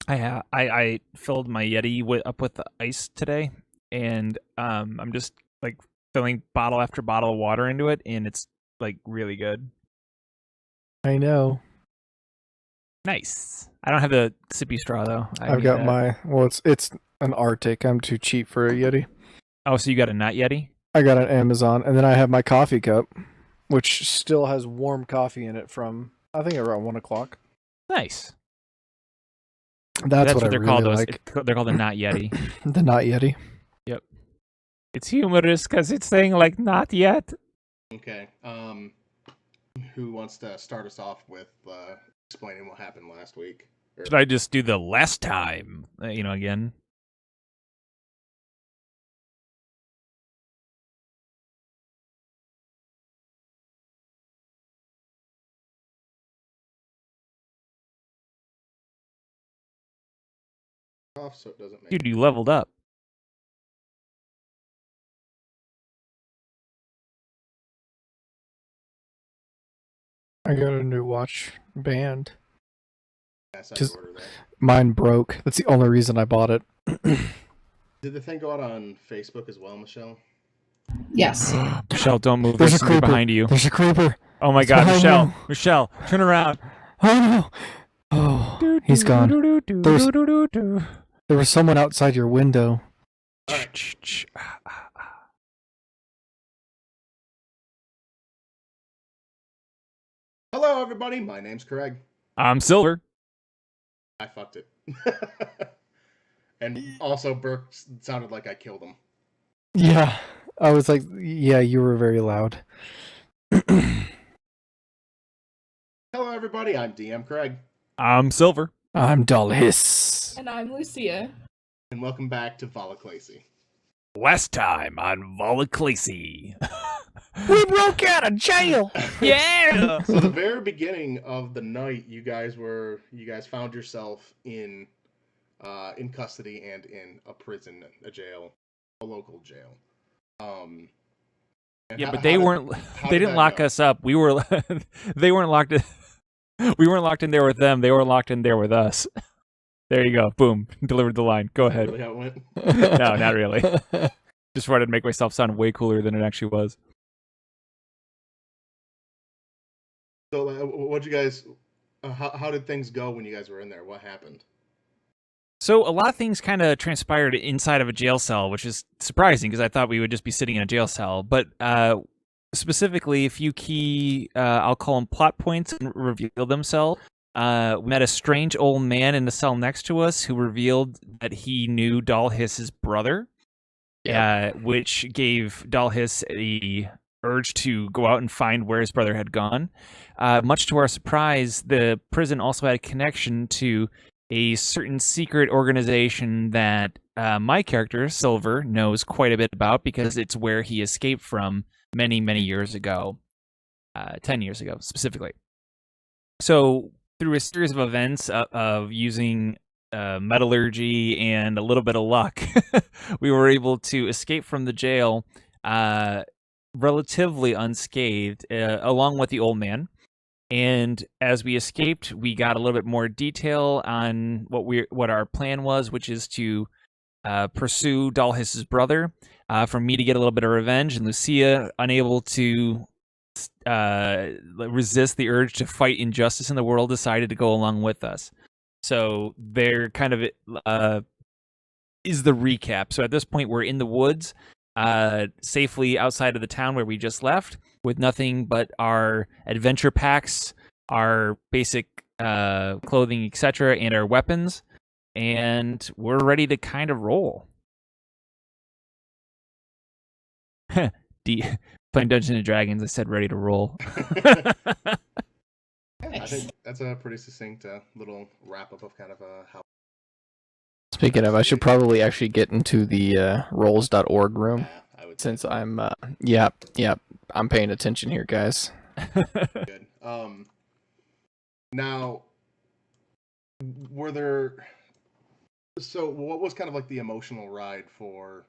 I filled my Yeti up with ice today, and I'm just like filling bottle after bottle of water into it, and it's like really good. I know. Nice. I don't have the sippy straw though. I've got it's an Arctic. I'm too cheap for a Yeti. Oh, so you got a not Yeti? I got an Amazon, and then I have my coffee cup, which still has warm coffee in it from I think around 1:00. Nice. That's what I they're really called. like. They're called the not Yeti. The not Yeti. Yep. It's humorous because it's saying like not yet. Okay. Who wants to start us off with explaining what happened last week? Should I just do the last time? Again. Off so it doesn't make. Dude, you leveled up. I got a new watch band. Yes, Just order that. Mine broke. That's the only reason I bought it. Did the thing go out on Facebook as well, Michelle? Yes. Michelle, don't move. There's a somebody creeper behind you. There's a creeper. Oh my It's God, behind Michelle! you. Michelle, turn around. Oh no! Oh, he's gone. There was someone outside your window. Right. Hello, everybody. My name's Craig. I'm Silver. I fucked it. And also, Burke sounded like I killed him. Yeah, I was like, yeah, you were very loud. Hello, everybody. I'm DM Craig. I'm Silver. I'm Dalhis. And I'm Lucia. And welcome back to Valaclaci. Last time on Valaclaci. We broke out of jail. Yeah. So the very beginning of the night, you guys found yourself in custody and in a prison, a jail, a local jail. Yeah, but they didn't lock us up. We were. They weren't locked in. We weren't locked in there with them. They were locked in there with us. There you go. Boom. Delivered the line. Go ahead. Really how it went? No, not really. Just wanted to make myself sound way cooler than it actually was. So, what'd you guys? How did things go when you guys were in there? What happened? So a lot of things kind of transpired inside of a jail cell, which is surprising because I thought we would just be sitting in a jail cell. But specifically, a few key, I'll call them plot points, reveal themselves. We met a strange old man in the cell next to us who revealed that he knew Dalhis's brother, which gave Dalhis the urge to go out and find where his brother had gone. Much to our surprise, the prison also had a connection to a certain secret organization that my character, Silver, knows quite a bit about because it's where he escaped from many, many years ago. 10 years ago, specifically. So, through a series of events of using metallurgy and a little bit of luck, we were able to escape from the jail relatively unscathed, along with the old man. And as we escaped, we got a little bit more detail on what our plan was, which is to pursue Dalhis's brother, for me to get a little bit of revenge, and Lucia, unable to resist the urge to fight injustice in the world, decided to go along with us. So there kind of is the recap. So at this point, we're in the woods, safely outside of the town where we just left, with nothing but our adventure packs, our basic clothing, etc., and our weapons, and we're ready to kind of roll. Playing Dungeons and Dragons, I said ready to roll. I think that's a pretty succinct little wrap-up of kind of how... Speaking of, I should probably actually get into the rolls.org room. I would since I'm, I'm paying attention here, guys. Good. Now, were there... So, what was kind of like the emotional ride for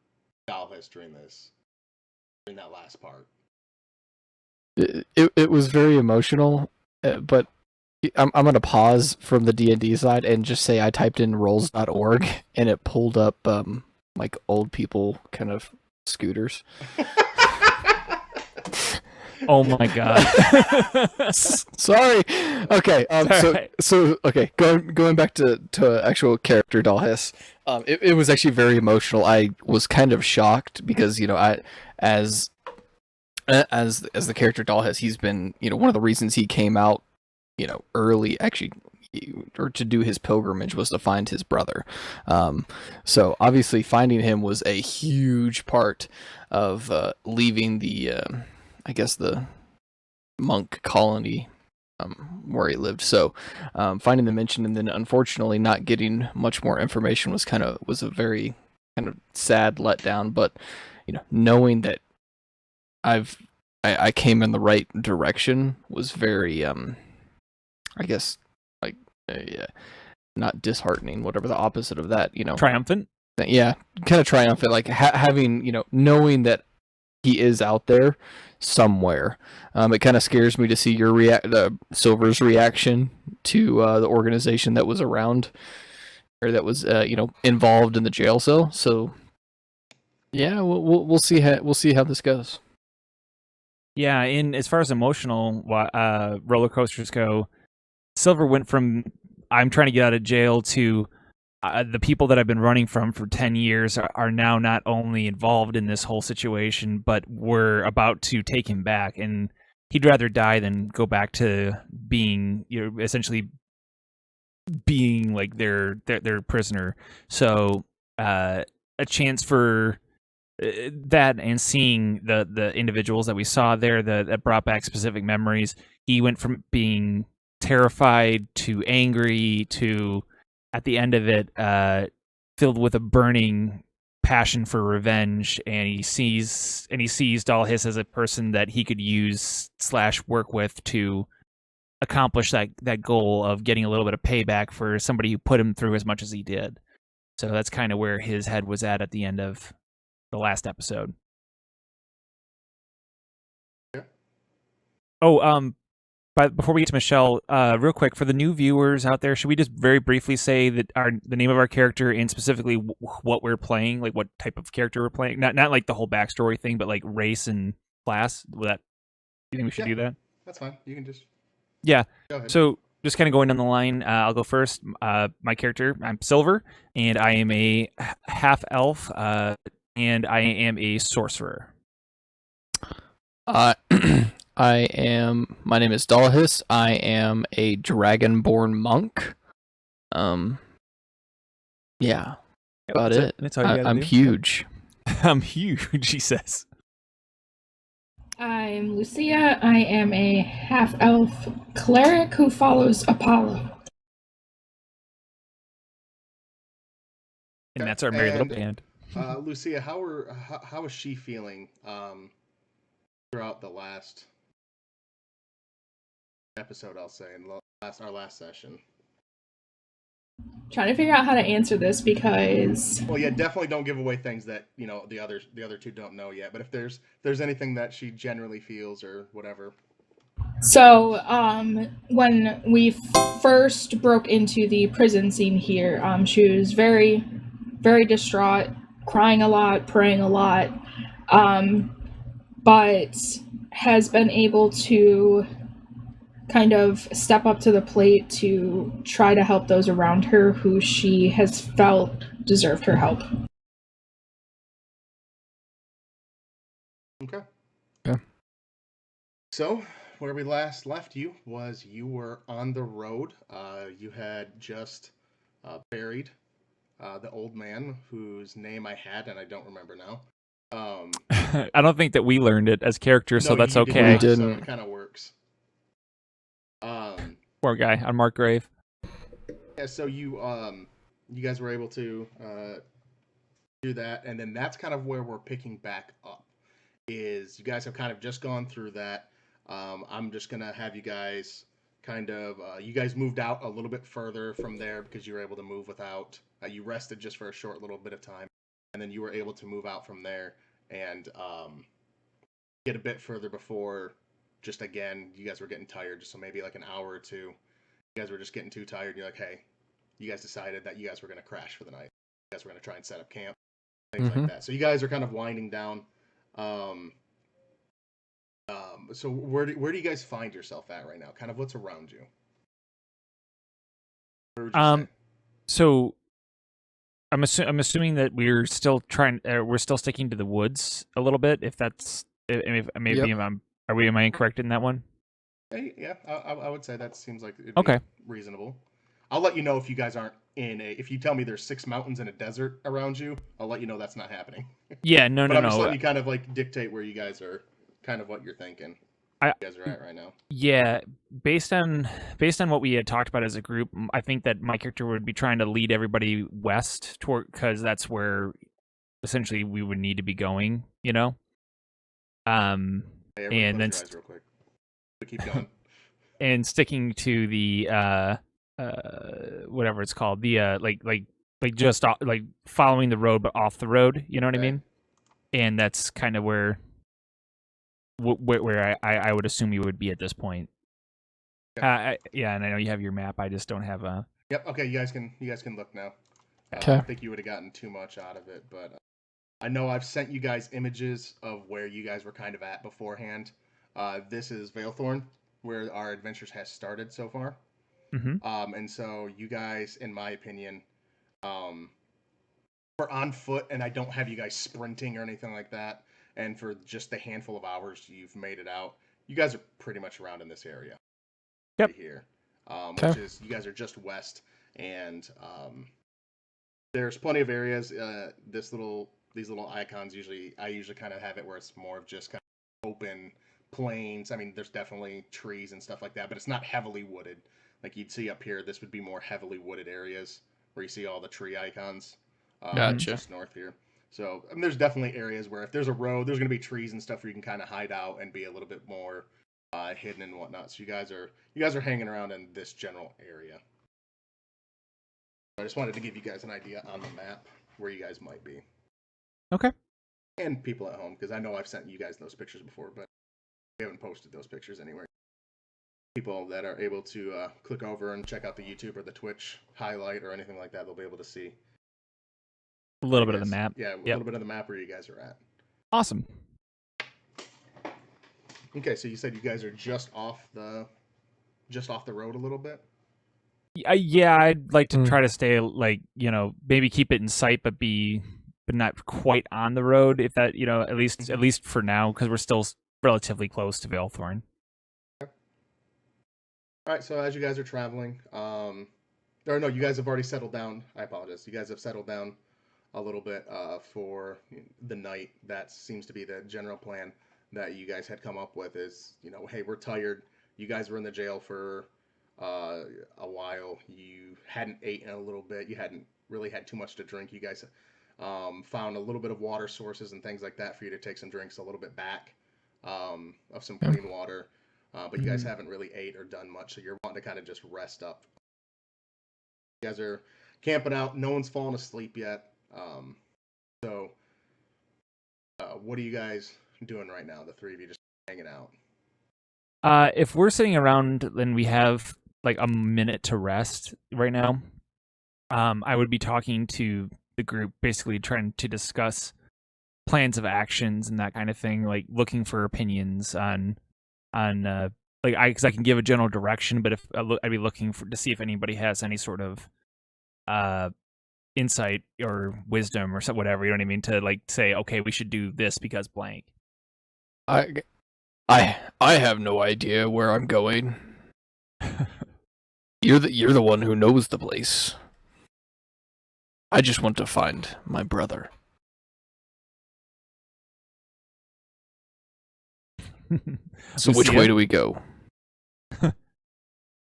Dalhis during that last part? It was very emotional, but I'm gonna pause from the D&D side and just say I typed in rolls.org and it pulled up like old people kind of scooters. Oh my god. Sorry. Okay. It's all right. Okay. Going back to actual character Dalhis. It was actually very emotional. I was kind of shocked because I as as the character Dalhis, he's been one of the reasons he came out early actually, or to do his pilgrimage was to find his brother. So obviously finding him was a huge part of leaving the I guess the monk colony where he lived. So finding the mention and then unfortunately not getting much more information was a very kind of sad letdown. But knowing that I came in the right direction was very I guess like yeah, not disheartening, whatever the opposite of that, Triumphant. yeah, kind of triumphant, like having knowing that he is out there somewhere. It kind of scares me to see Silver's reaction to the organization that was around or that was involved in the jail cell. So yeah, we'll see how this goes. Yeah, in as far as emotional roller coasters go, Silver went from I'm trying to get out of jail to the people that I've been running from for 10 years are now not only involved in this whole situation, but we're about to take him back. And he'd rather die than go back to being, essentially being like their prisoner. So a chance for that and seeing the individuals that we saw there that brought back specific memories. He went from being terrified to angry to at the end of it filled with a burning passion for revenge, and he sees Dalhis as a person that he could use / work with to accomplish that goal of getting a little bit of payback for somebody who put him through as much as he did. So that's kind of where his head was at the end of the last episode. Yeah. Oh, but before we get to Michelle, real quick for the new viewers out there, should we just very briefly say that the name of our character and specifically what we're playing, like what type of character we're playing? Not like the whole backstory thing, but like race and class. Do you think we should do that? That's fine. You can just Yeah. go ahead. So just kind of going down the line, I'll go first. My character, I'm Silver, and I am a half elf, and I am a sorcerer. My name is Dalhis. I am a dragonborn monk. Yeah, about it. That's all you gotta I'm do. huge. I'm huge, he says. I'm Lucia. I am a half-elf cleric who follows Apollo. And that's our merry little And, band. Lucia, how is she feeling throughout the last episode? I'll say in our last session. Trying to figure out how to answer this because Well, yeah, definitely don't give away things that the other two don't know yet. But if there's anything that she generally feels or whatever. so when we first broke into the prison scene here, she was very, very distraught, crying a lot, praying a lot, but has been able to kind of step up to the plate to try to help those around her who she has felt deserved her help. Okay. Yeah. So where we last left you was you were on the road. You had just buried the old man whose name I had and I don't remember now. I don't think that we learned it as characters, so that's you did okay. not, We so didn't. it kind of works. Poor guy on Mark Grave. Yeah, so you guys were able to do that, and then that's kind of where we're picking back up. Is you guys have kind of just gone through that. I'm just gonna have you guys kind of you guys moved out a little bit further from there because you were able to move without you rested just for a short little bit of time, and then you were able to move out from there and get a bit further before just again you guys were getting tired, so maybe like an hour or two, You guys were just getting too tired. You're like, hey, you guys decided that you guys were going to crash for the night. You guys were going to try and set up camp, things like that. So you guys are kind of winding down. So where do you guys find yourself at right now? Kind of what's around you? Where would you say? So I'm assuming that we're still we're still sticking to the woods a little bit. If that's maybe am I incorrect in that one? Hey, yeah, I would say that seems like it'd Okay. be reasonable. I'll let you know if you guys aren't if you tell me there's 6 mountains and a desert around you, I'll let you know that's not happening. Yeah, no. I'm just letting you kind of like dictate where you guys are, kind of what you're thinking. You guys are at right now. Yeah, based on what we had talked about as a group, I think that my character would be trying to lead everybody west toward, because that's where essentially we would need to be going, you know. Hey, And then your eyes real quick. But keep going. And sticking to the whatever it's called, the like just like following the road but off the road, you know what I mean? And that's kind of where I would assume you would be at this point. Yeah, and I know you have your map. I just don't have a. Yep. Okay, you guys can look now. Okay. I think you would have gotten too much out of it, but I know I've sent you guys images of where you guys were kind of at beforehand. This is Valethorn, where our adventures has started so far. Mm-hmm. And so you guys, in my opinion, we're on foot, and I don't have you guys sprinting or anything like that. And for just the handful of hours you've made it out, you guys are pretty much around in this area. Yep. Right here, which is you guys are just west, and there's plenty of areas. These little icons I usually kind of have it where it's more of just kind of open plains. I mean, there's definitely trees and stuff like that, but it's not heavily wooded like you'd see up here. This would be more heavily wooded areas where you see all the tree icons. Gotcha. Just north here. So I mean, there's definitely areas where if there's a road, there's going to be trees and stuff where you can kind of hide out and be a little bit more hidden and whatnot. So you guys are hanging around in this general area. I just wanted to give you guys an idea on the map where you guys might be. Okay. And people at home, because I know I've sent you guys those pictures before, but we haven't posted those pictures anywhere. People that are able to click over and check out the YouTube or the Twitch highlight or anything like that, they'll be able to see a little bit of the map. Yeah, a little bit of the map where you guys are at. Awesome. Okay, so you said you guys are just off the road a little bit? Yeah, I'd like to try to stay, like, you know, maybe keep it in sight, but not quite on the road. If that, you know, at least for now, because we're still relatively close to Valethorn. Okay. All right. So as you guys are traveling, or no, you guys have already settled down. I apologize. You guys have settled down a little bit for the night. That seems to be the general plan that you guys had come up with. Is, you know, hey, we're tired. You guys were in the jail for a while. You hadn't ate in a little bit. You hadn't really had too much to drink. You guys found a little bit of water sources and things like that for you to take some drinks a little bit back of some clean water. But you guys haven't really ate or done much, so you're wanting to kind of just rest up. You guys are camping out. No one's fallen asleep yet. So what are you guys doing right now? The three of you just hanging out. If we're sitting around, then we have like a minute to rest right now. I would be talking to the group, basically trying to discuss plans of actions and that kind of thing, like looking for opinions on because I can give a general direction, but if I'd be looking to see if anybody has any sort of insight or wisdom or whatever, you know what I mean, to like say, okay, we should do this because blank. I have no idea where I'm going. You're the one who knows the place. I just want to find my brother. So which way do we go?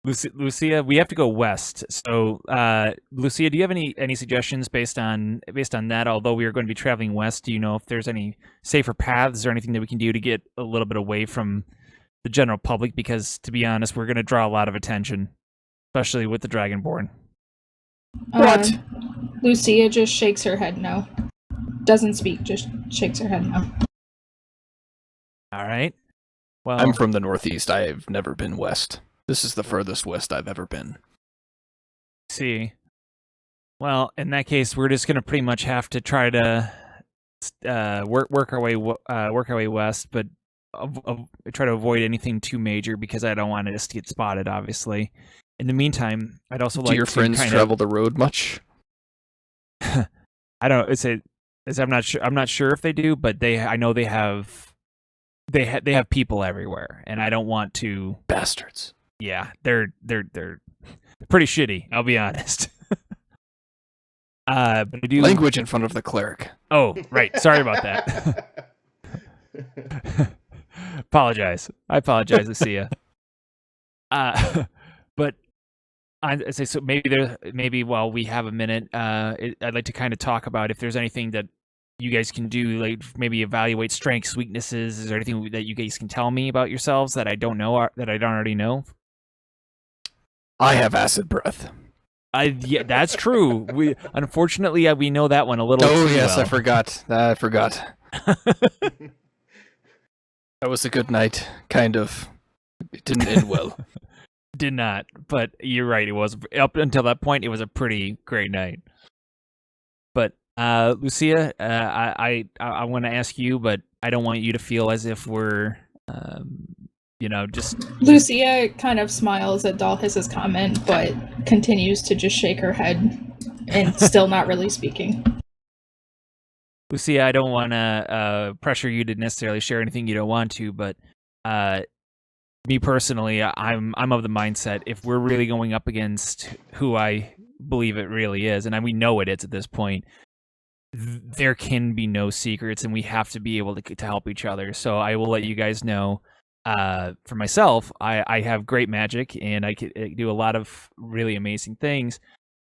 Lucia, we have to go west. So, Lucia, do you have any suggestions based on that? Although we are going to be traveling west, do you know if there's any safer paths or anything that we can do to get a little bit away from the general public? Because, to be honest, we're going to draw a lot of attention, especially with the Dragonborn. What? Lucia just shakes her head no. Doesn't speak, just shakes her head no. All right. Well, I'm from the Northeast. I've never been west. This is the furthest west I've ever been. See. Well, in that case, we're just gonna pretty much have to try to work our way west, but try to avoid anything too major because I don't want us to get spotted. Obviously. In the meantime, I'd also like to. Do your friends travel the road much? I don't. I'm not sure. I'm not sure if they do, but I know they have. They have people everywhere, and I don't want to. Bastards. Yeah, they're pretty shitty. I'll be honest. But I do Language in front of the cleric. Oh, right. Sorry about that. Apologize. I apologize, Lucia. But I say so. Maybe while we have a minute, I'd like to kind of talk about if there's anything that you guys can do, like maybe evaluate strengths, weaknesses. Is there anything that you guys can tell me about yourselves that I don't know, that I don't already know? I have acid breath. Yeah, that's true. Unfortunately, we know that one a little. Oh too yes, well. I forgot. That was a good night, kind of. It didn't end well. Did not, but you're right. It was up until that point. It was a pretty great night. But Lucia, I want to ask you, but I don't want you to feel as if we're, just. Lucia kind of smiles at Dalhis's comment, but continues to just shake her head and still not really speaking. Lucia, I don't want to pressure you to necessarily share anything you don't want to, but me personally, I'm of the mindset if we're really going up against who I believe it really is, and we know it is at this point, there can be no secrets, and we have to be able to help each other. So I will let you guys know. For myself, I have great magic, and I do a lot of really amazing things,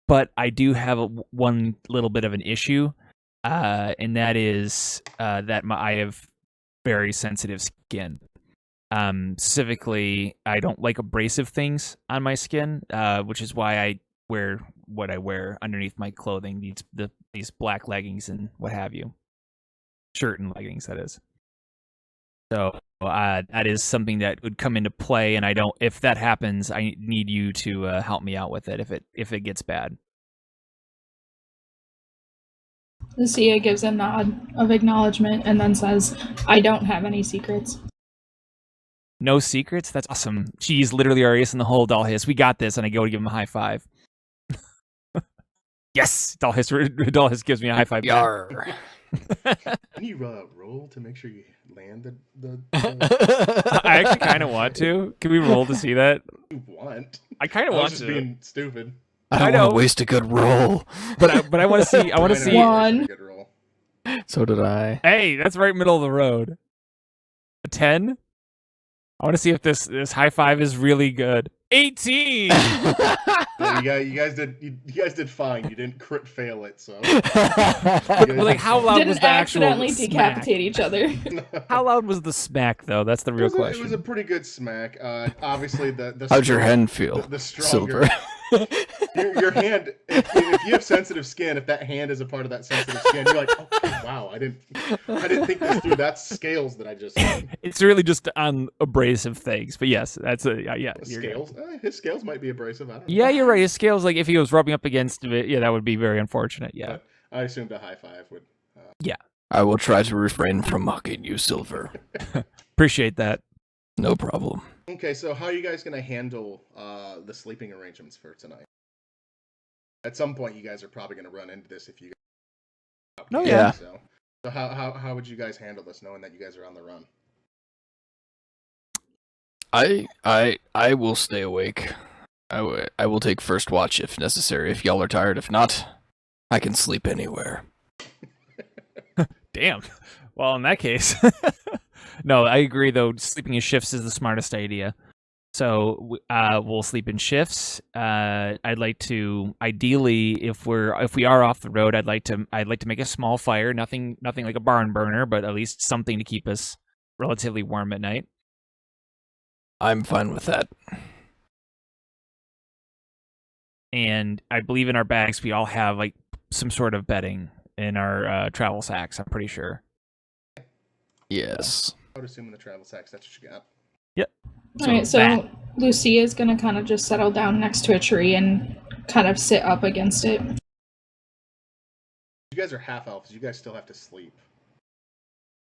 but I do have one little bit of an issue, and that is that I have very sensitive skin. Specifically, I don't like abrasive things on my skin, which is why I wear what I wear underneath my clothing, these black leggings and what have you. Shirt and leggings, that is. So that is something that would come into play, and if that happens, I need you to help me out with it if it gets bad. Lucia gives a nod of acknowledgement and then says, I don't have any secrets. No secrets? That's awesome. She's literally our ace in the hole, Dalhis. We got this, and I go to give him a high five. Yes! Dalhis gives me a high five. Yar. Can you roll to make sure you land the I actually kind of want to. Can we roll to see that? you want? I kind of I want was just to. being stupid. I don't want to waste a good roll. But I want to see. I want to know, see. One. Good roll. So did I. Hey, that's right middle of the road. A 10. I want to see if this high five is really good. 18. Yeah, you guys did fine. You didn't crit fail it, so. But like, how loud was Didn't the actual accidentally smack? decapitate each other. How loud was the smack, though? That's the real question. It was a pretty good smack. Obviously, the How'd your hand feel? The stronger. Silver. Your hand. If you have sensitive skin, if that hand is a part of that sensitive skin, you're like, oh wow, I didn't think this through. That's scales that I just. It's really just on abrasive things, but yes, that's yeah. Scales. His scales might be abrasive. I don't know. Yeah, you're right. His scales, like if he was rubbing up against it, yeah, that would be very unfortunate. Yeah. But I assumed a high five would. Yeah. I will try to refrain from mocking you, Silver. Appreciate that. No problem. Okay, so how are you guys gonna handle the sleeping arrangements for tonight? At some point, you guys are probably gonna run into this if you. Oh yeah. So how would you guys handle this, knowing that you guys are on the run? I will stay awake. I will take first watch if necessary. If y'all are tired, if not, I can sleep anywhere. Damn. Well, in that case, no, I agree. Though sleeping in shifts is the smartest idea. So we'll sleep in shifts. I'd like to, ideally, if we are off the road, I'd like to make a small fire. Nothing like a barn burner, but at least something to keep us relatively warm at night. I'm fine with that. And I believe in our bags we all have like some sort of bedding in our travel sacks. I'm pretty sure. Yes. I would assume in the travel sacks, that's what you got. Yep. Alright, so Lucia's gonna kind of just settle down next to a tree and kind of sit up against it. You guys are half elves. You guys still have to sleep.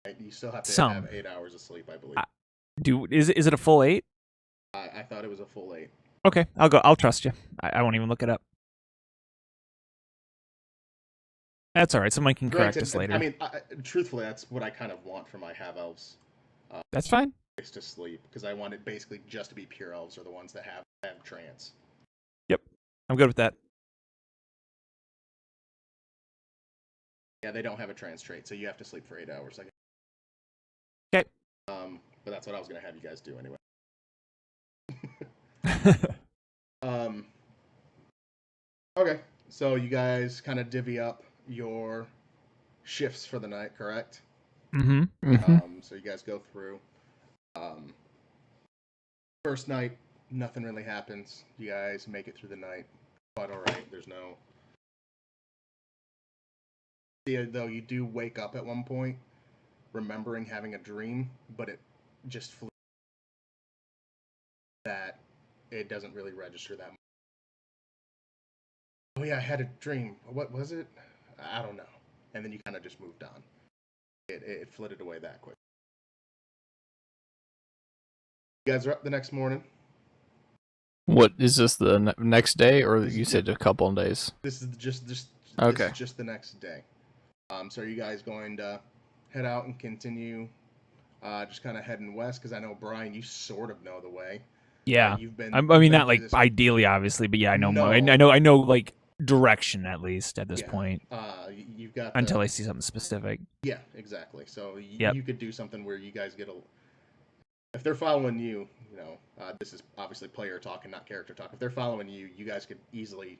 Right? You still have to Some. have 8 hours of sleep, I believe. Is it a full 8? I thought it was a full 8. Okay, I'll go. I'll trust you. I won't even look it up. That's all right. Someone can correct us later. I mean, truthfully, that's what I kind of want for my half elves. That's fine. Is to sleep, because I want it basically just to be pure elves are the ones that have trance. Yep, I'm good with that. Yeah, they don't have a trance trait, so you have to sleep for 8 hours. Okay. But that's what I was gonna have you guys do anyway. Okay, so you guys kind of divvy up your shifts for the night, correct? Mm-hmm. So you guys go through. First night, nothing really happens. You guys make it through the night. Quite alright. There's no... Though you do wake up at one point, remembering having a dream, but it just flew that it doesn't really register that much. Oh yeah, I had a dream. What was it? I don't know. And then you kind of just moved on. It flitted away that quick. You guys are up the next morning. What is this, the next day, or you said a couple of days? This is just Okay. This is just the next day. So are you guys going to head out and continue just kind of heading west? Because I know, Brian, you sort of know the way. Yeah. You've been. I mean, not like ideally, obviously, but yeah, I know more. I know like direction at least at this point. You've got until I see something specific. Yeah, exactly. So Yep. you could do something where you guys get a. If they're following you, this is obviously player talk and not character talk. If they're following you, you guys could easily,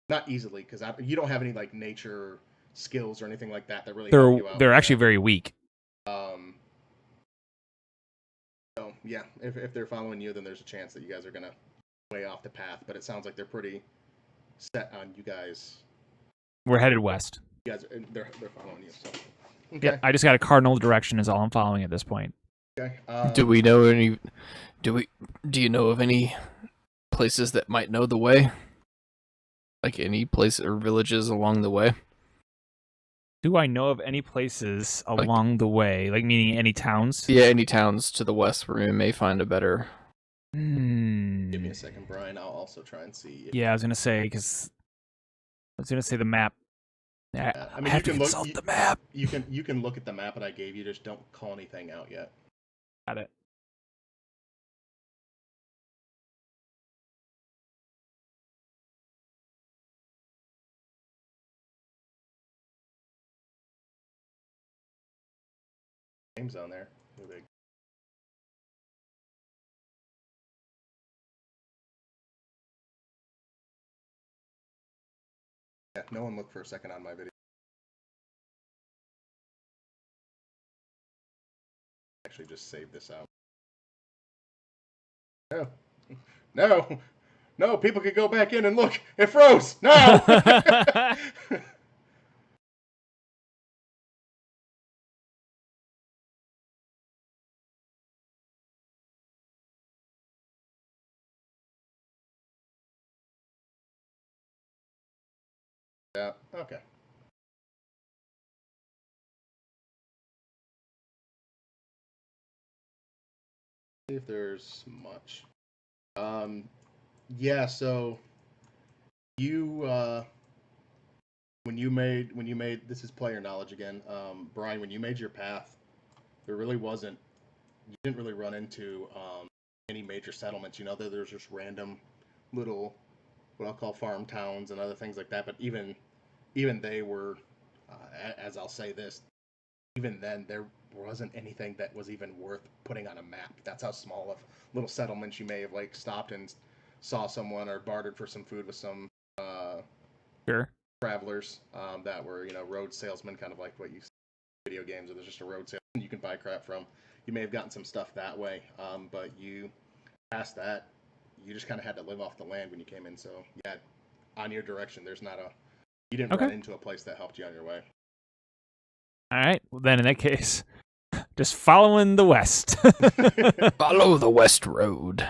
not easily, because you don't have any like nature skills or anything like that really help you out. They're actually very weak. So yeah, if they're following you, then there's a chance that you guys are gonna way off the path. But it sounds like they're pretty set on you guys. We're headed west. You guys, they're following you. So okay. Yeah, I just got a cardinal direction is all I'm following at this point. Okay. Do we know any? Do you know of any places that might know the way? Like any place or villages along the way? Do I know of any places along the way? Like, meaning any towns? Yeah, any towns to the west where we may find a better... Give me a second, Brian. I'll also try and see. Yeah, I was going to say, because... I was going to say the map. I mean, I have to consult the map. You can look at the map that I gave you, just don't call anything out yet. Got it. Names on there. No big. Yeah, no one looked for a second on my video. Actually, just save this out. No, people could go back in and look. It froze. No. Yeah. Okay. See if there's much. Yeah. So you when you made this is player knowledge again, Brian. When you made your path, there really wasn't. You didn't really run into any major settlements. There's just random little what I'll call farm towns and other things like that. But even they were, as I'll say this, even then there wasn't anything that was even worth putting on a map. That's how small of little settlements you may have like stopped and saw someone or bartered for some food with some Sure. travelers that were road salesmen, kind of like what you see in video games. Or there's just a road salesman you can buy crap from. You may have gotten some stuff that way, but you past that, you just kind of had to live off the land when you came in. So yeah, on your direction, there's not a you didn't run into a place that helped you on your way. All right. Well, then in that case, just following the west. Follow the west road.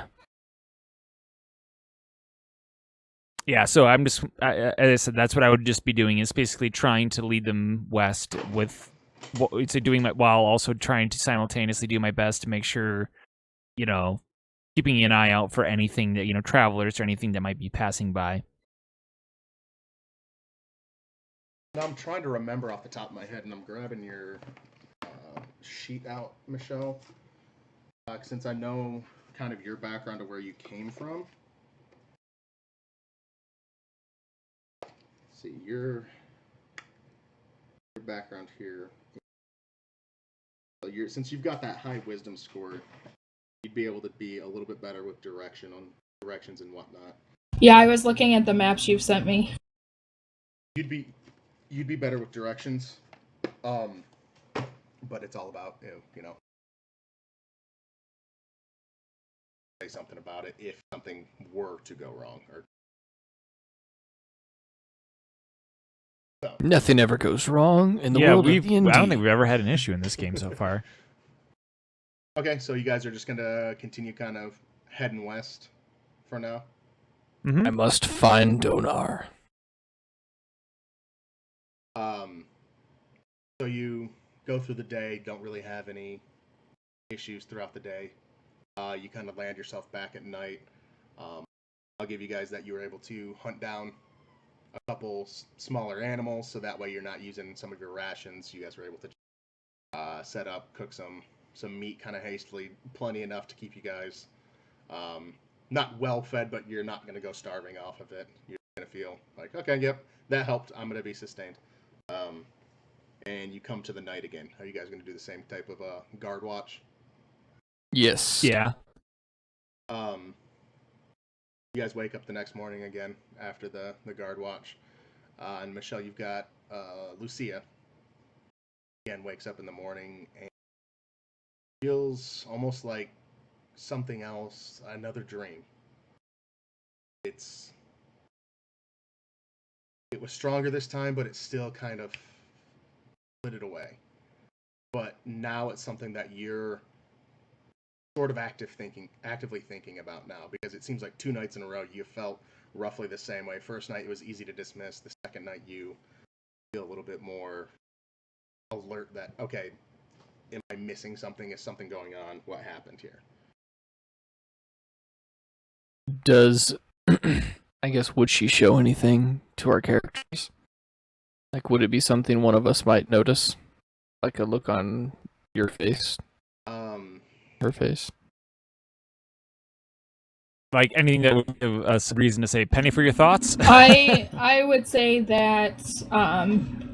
Yeah, so I'm just, as I said, that's what I would just be doing, is basically trying to lead them west with, while also trying to simultaneously do my best to make sure, keeping an eye out for anything that, travelers or anything that might be passing by. Now I'm trying to remember off the top of my head, and I'm grabbing your sheet out, Michelle, since I know kind of your background of where you came from. Let's see your background here. So since you've got that high wisdom score, you'd be able to be a little bit better with directions and whatnot. Yeah, I was looking at the maps you've sent me. You'd be better with directions, but it's all about say something about it if something were to go wrong. Or so. Nothing ever goes wrong in the world of D&D. I don't think we've ever had an issue in this game so far. Okay, so you guys are just gonna continue kind of heading west for now. I must find Donar. So you go through the day, don't really have any issues throughout the day. You kind of land yourself back at night. I'll give you guys that you were able to hunt down a couple smaller animals, so that way you're not using some of your rations. You guys were able to set up, cook some meat kind of hastily, plenty enough to keep you guys not well fed, but you're not going to go starving off of it. You're going to feel like, okay, yep, that helped. I'm going to be sustained. And you come to the night again. Are you guys going to do the same type of guard watch? Yes. Yeah. You guys wake up the next morning again after the guard watch. And Michelle, you've got Lucia. Again, wakes up in the morning and feels almost like something else, another dream. It was stronger this time, but it still kind of put it away. But now it's something that you're sort of actively thinking about now, because it seems like 2 nights in a row you felt roughly the same way. First night it was easy to dismiss. The second night you feel a little bit more alert that, okay, am I missing something? Is something going on? What happened here? Does I guess, would she show anything to our characters? Like, would it be something one of us might notice? Like a look on your face? Her face? Like anything that would give us a reason to say, Penny, for your thoughts? I would say that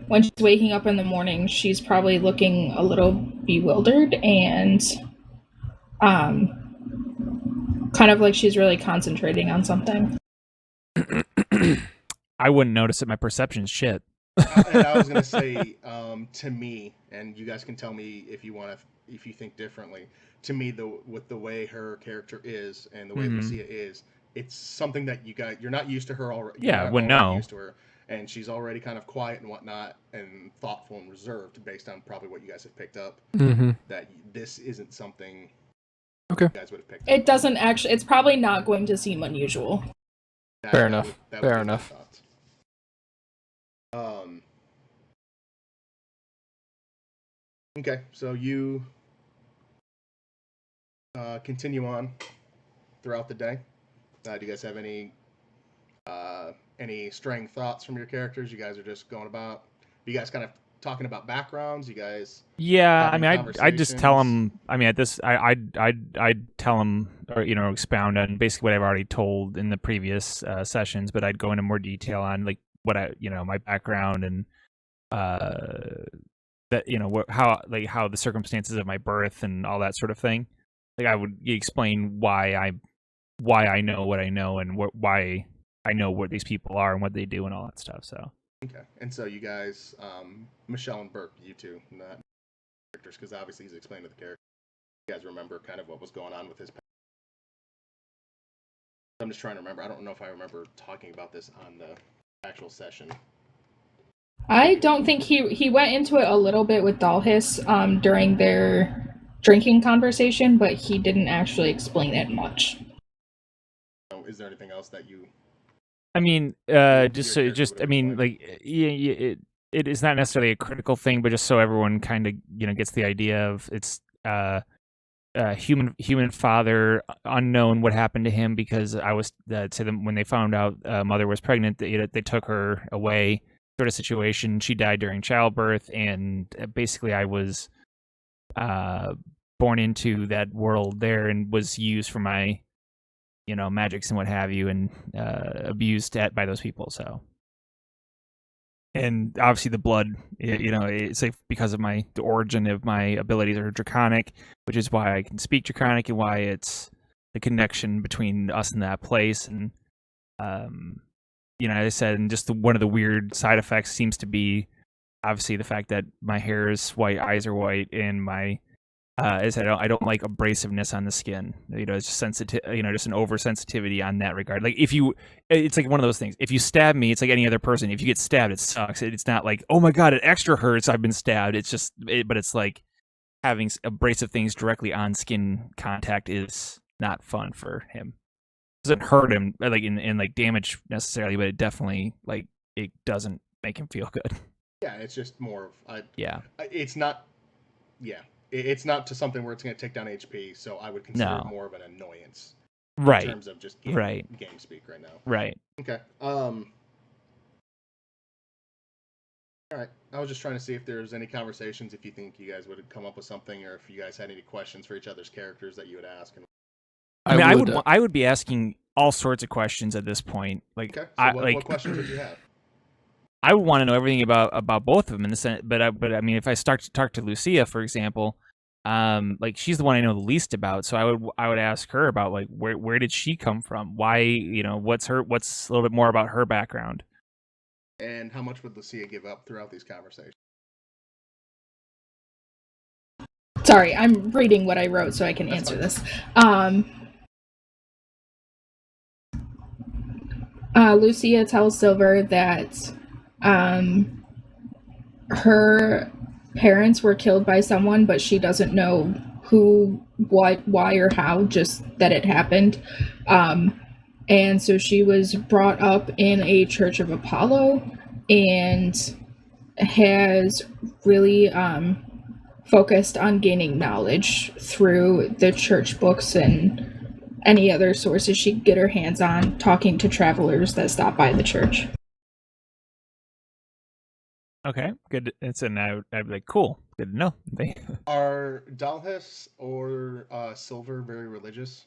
when she's waking up in the morning, she's probably looking a little bewildered and kind of like she's really concentrating on something. I wouldn't notice it. My perception's shit. And I was gonna say, to me, and you guys can tell me if you think differently. To me, with the way her character is and the way Lucia is, it's something that you're not used to her already. Yeah, I wouldn't know. Used to her, and she's already kind of quiet and whatnot, and thoughtful and reserved, based on probably what you guys have picked up. Mm-hmm. That this isn't something. Okay. You guys would have picked up. It doesn't actually. It's probably not going to seem unusual. Fair enough. Fair enough. Okay, so you continue on throughout the day. Do you guys have any straying thoughts from your characters? You guys are just going about. You guys kind of talking about backgrounds. You guys. Yeah, I mean, I just tell them. I mean, at this, I'd tell them, or expound on basically what I've already told in the previous sessions, but I'd go into more detail on like what my background and that how the circumstances of my birth and all that sort of thing. Like I would explain why I know what I know and why I know what these people are and what they do and all that stuff. So okay, and so you guys, Michelle and Burke, you two, not characters, because obviously he's explained to the character. You guys remember kind of what was going on with his. I'm just trying to remember. I don't know if I remember talking about this on the actual session. I don't think he went into it a little bit with Dalhis during their drinking conversation, but he didn't actually explain it much. Is there anything else that you I mean, your just character just would I mean, explain. like, it is not necessarily a critical thing, but just so everyone kind of gets the idea of it's human father unknown what happened to him because I was to them when they found out mother was pregnant, they took her away, sort of situation. She died during childbirth, and basically I was uh born into that world there and was used for my magics and what have you, and abused by those people. So, and obviously the blood, it's like because of the origin of my abilities are draconic, which is why I can speak draconic and why it's the connection between us and that place. And um as I said, and just one of the weird side effects seems to be obviously the fact that my hair is white, eyes are white, and my is I don't like abrasiveness on the skin. It's just sensitive. Just an oversensitivity on that regard. Like it's like one of those things. If you stab me, it's like any other person. If you get stabbed, it sucks. It's not like, oh my god, it extra hurts. I've been stabbed. It's just, but it's like having abrasive things directly on skin contact is not fun for him. It doesn't hurt him like in like damage necessarily, but it definitely like it doesn't make him feel good. Yeah, it's just more of Yeah. it's not. Yeah, it's not to something where it's going to take down HP. So I would consider it No. more of an annoyance in Right. terms of just game Right. speak right now. Right. Okay. All right. I was just trying to see if there's any conversations, if you think you guys would come up with something, or if you guys had any questions for each other's characters that you would ask. And... I mean, I would be asking all sorts of questions at this point. Like, okay. So what questions would you have? I would want to know everything about both of them in the sense, but I mean, if I start to talk to Lucia, for example, like she's the one I know the least about, so I would ask her about like where did she come from? Why, what's a little bit more about her background? And how much would Lucia give up throughout these conversations? Sorry, I'm reading what I wrote so I can answer this. Lucia tells Silver that her parents were killed by someone, but she doesn't know who, what, why, or how, just that it happened. And so she was brought up in a Church of Apollo and has really focused on gaining knowledge through the church books and any other sources she could get her hands on, talking to travelers that stop by the church. Okay, good. I'd be like, cool, good to know. Are Dalhis or Silver very religious?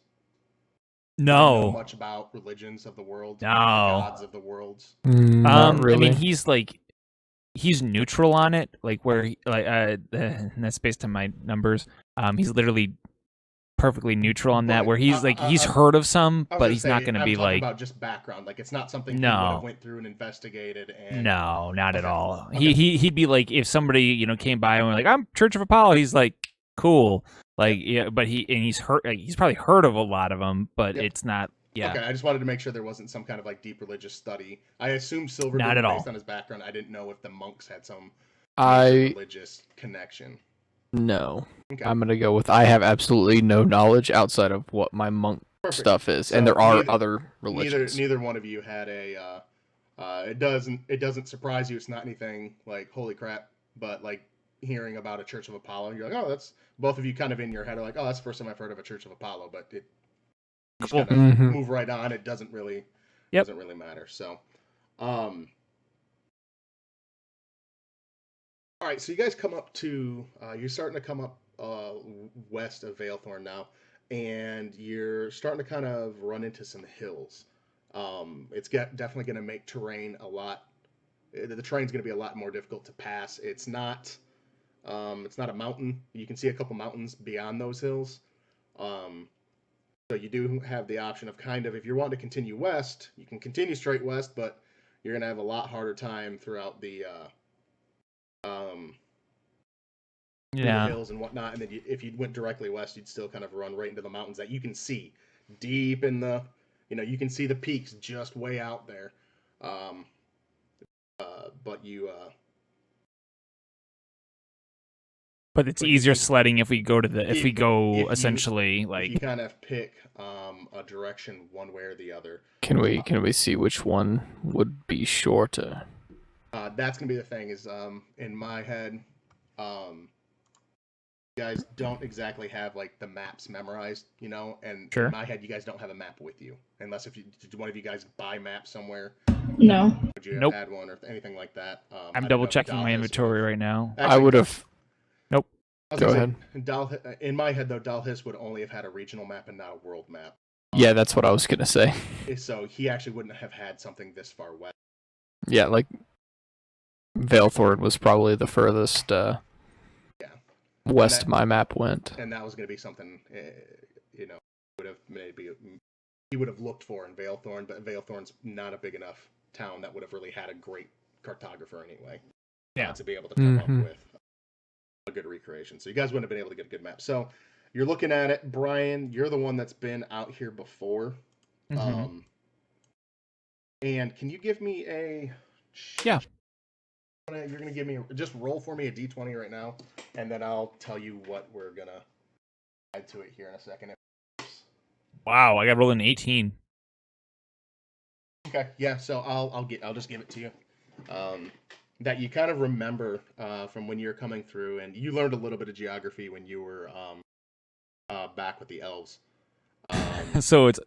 No. Know much about religions of the world, No. gods of the worlds. Not really. I mean, he's neutral on it, like where that's based on my numbers. He's literally perfectly neutral on that. But where he's heard of some, but he's not going to be like about just background. Like it's not something no. he would have went through and investigated. And no, not at all. Okay. He'd be like if somebody came by and were like, I'm Church of Apollo. He's like, cool. Like yeah, but he's heard. Like, he's probably heard of a lot of them, but it's not. Yeah. Okay, I just wanted to make sure there wasn't some kind of like deep religious study. I assumed Silver not did at all based on his background. I didn't know if the monks had some religious connection. No. Okay. I'm gonna go with I have absolutely no knowledge outside of what my monk stuff is, and there are other religions. Neither one of you had a. It doesn't surprise you. It's not anything like holy crap, but like hearing about a Church of Apollo, you're like, oh, that's both of you kind of in your head are like, oh, that's the first time I've heard of a Church of Apollo, but it you just kind of move right on. It doesn't really matter. So, all right. So you guys come up to you're starting to come up west of Valethorn now, and you're starting to kind of run into some hills. It's definitely going to make terrain a lot. The terrain's going to be a lot more difficult to pass. It's not a mountain. You can see a couple mountains beyond those hills. So you do have the option of kind of, if you're wanting to continue west, you can continue straight west, but you're going to have a lot harder time throughout the hills and whatnot. And then if you went directly west, you'd still kind of run right into the mountains that you can see deep in the, you can see the peaks just way out there. But you But it's But easier you- sledding if we go to the if we if go you- essentially if you like kind of pick a direction one way or the other. Can we see which one would be shorter? That's gonna be the thing. Is in my head, you guys don't exactly have like the maps memorized, you know. And Sure. in my head, you guys don't have a map with you, unless if you did one of you guys buy maps somewhere. No. Would you have Nope. had one or anything like that? I I'm don't know double if checking my Dal has inventory one. right now. I Actually, would have. Nope. I was Go gonna ahead. say, in my head, though, Dalhis would only have had a regional map and not a world map. Yeah, that's what I was gonna say. So he actually wouldn't have had something this far west. Yeah, like Valethorn was probably the furthest west that- my map went. And that was going to be something, would have maybe he would have looked for in Valethorn, but Valethorn's not a big enough town that would have really had a great cartographer anyway. Yeah. To be able to come Mhm. up with a good recreation. So you guys wouldn't have been able to get a good map. So you're looking at it, Brian. You're the one that's been out here before. Mhm. And can you give me a? Yeah. You're gonna give me just roll for me a d20 right now, and then I'll tell you what we're gonna add to it here in a second. Wow, I got rolled an 18. Okay, yeah. So I'll just give it to you. That you kind of remember from when you're coming through, and you learned a little bit of geography when you were back with the elves. So it's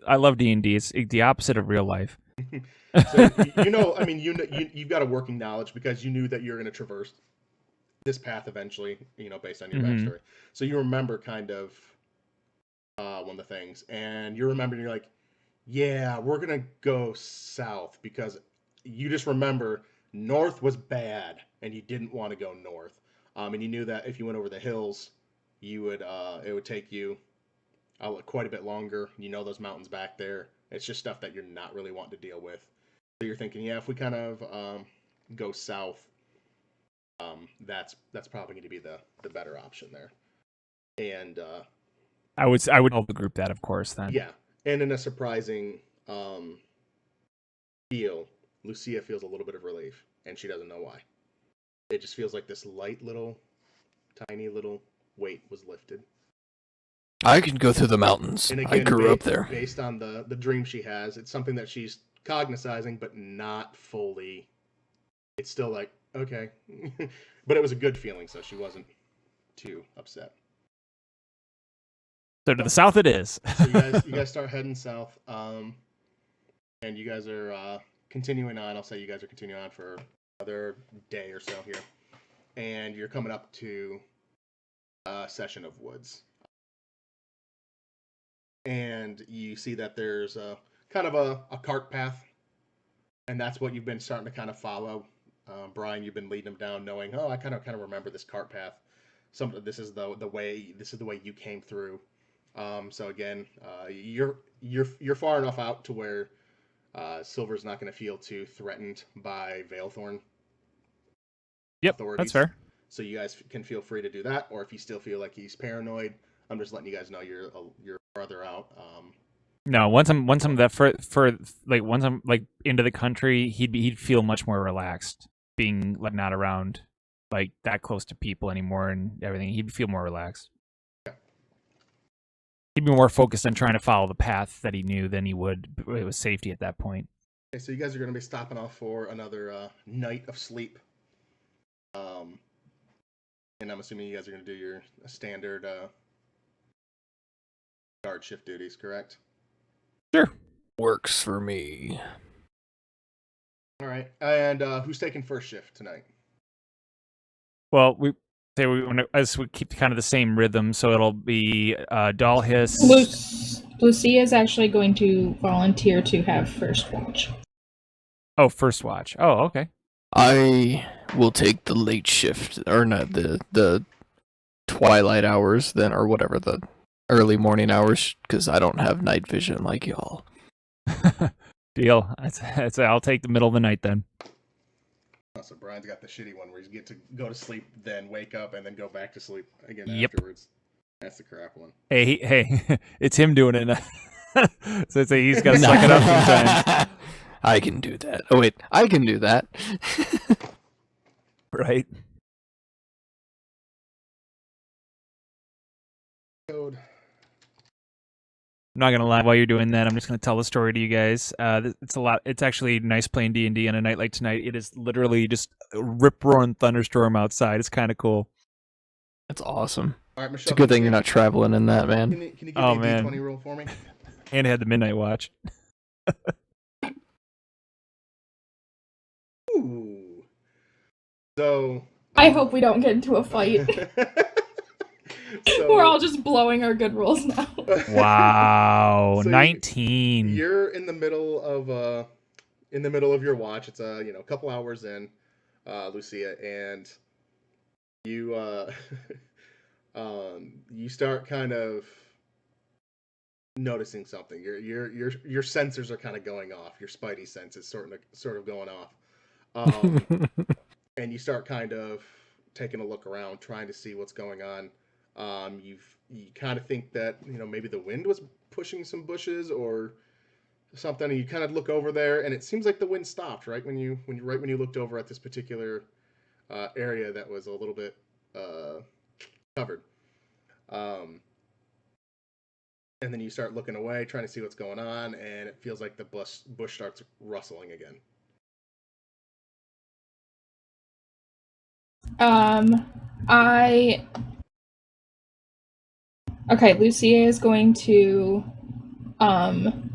I love D&D. It's the opposite of real life. So you've got a working knowledge because you knew that you're going to traverse this path eventually, based on your Mhm. backstory. So you remember kind of one of the things, and you're like, yeah, we're going to go south because you just remember north was bad and you didn't want to go north. And you knew that if you went over the hills, it would take you quite a bit longer. You know those mountains back there. It's just stuff that you're not really wanting to deal with. So you're thinking, yeah, if we kind of go south, that's probably going to be the better option there. And I would tell the group that, of course, then. yeah, and in a surprising feel, Lucia feels a little bit of relief, and she doesn't know why. It just feels like this light little, tiny little weight was lifted. I can go through the mountains. And I again, grew up there. based on the dream she has, it's something that she's cognizing, but not fully. It's still like, okay. But it was a good feeling, so she wasn't too upset. So to the south it is. So you guys start heading south, and you guys are continuing on. I'll say you guys are continuing on for another day or so here. And you're coming up to a section of woods. And you see that there's kind of a cart path, and that's what you've been starting to kind of follow. Brian, you've been leading them down, knowing, I kind of remember this cart path. This is the way you came through. So again, you're far enough out to where Silver's not going to feel too threatened by Valethorn. Yep, authorities. that's fair. So you guys can feel free to do that, or if you still feel like he's paranoid, I'm just letting you guys know you're farther out. No, once I'm once I'm like into the country, he'd feel much more relaxed being like not around like that close to people anymore and everything. He'd feel more relaxed. Okay. He'd be more focused on trying to follow the path that he knew than he would with safety at that point. Okay, so you guys are going to be stopping off for another night of sleep. And I'm assuming you guys are going to do your standard guard shift duties, correct? Sure. Works for me. All right. And who's taking first shift tonight? Well, we keep kind of the same rhythm, so it'll be Dalhis. Lucia is actually going to volunteer to have first watch. Oh, first watch. Oh, okay. I will take the late shift, or not the twilight hours then, or whatever, the early morning hours, because I don't have night vision like y'all. Deal. I'll take the middle of the night then. Oh, so Brian's got the shitty one where you get to go to sleep, then wake up, and then go back to sleep again afterwards. That's the crap one. Hey, it's him doing it. So he's got to suck it up sometimes. I can do that. Oh wait, I can do that. Right. Code. I'm not gonna lie. While you're doing that, I'm just gonna tell the story to you guys. It's a lot. It's actually nice playing D&D on a night like tonight. It is literally just a rip roaring thunderstorm outside. It's kind of cool. That's awesome. All right, It's Michelle. a good thing you're not traveling in that, man. Can you give Oh, me a man. D20 roll for me? And it had the midnight watch. Ooh. So. I hope we don't get into a fight. So, We're all just blowing our good rolls now. Wow, So 19. You're in the middle of your watch. It's a couple hours in, Lucia, and you you start kind of noticing something. Your sensors are kind of going off. Your spidey sense is sort of going off. And you start kind of taking a look around, trying to see what's going on. You kind of think that maybe the wind was pushing some bushes or something, and you kind of look over there, and it seems like the wind stopped right when you looked over at this particular area that was a little bit covered. And then you start looking away, trying to see what's going on, and it feels like the bush starts rustling again. Okay, Lucia is going to kind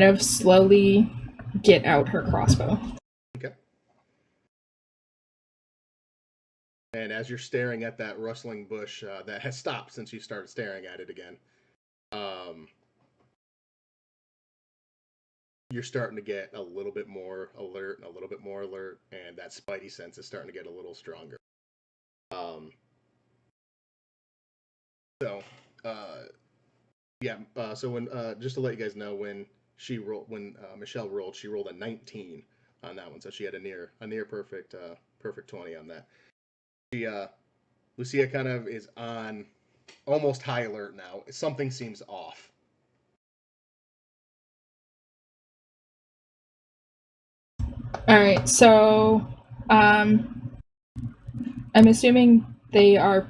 of slowly get out her crossbow. Okay. And as you're staring at that rustling bush that has stopped since you started staring at it again, you're starting to get a little bit more alert, and that spidey sense is starting to get a little stronger. So when just to let you guys know, when Michelle rolled, she rolled a 19 on that one, so she had a near perfect 20 on that. Lucia kind of is on almost high alert now. Something seems off. All right, so I'm assuming they are.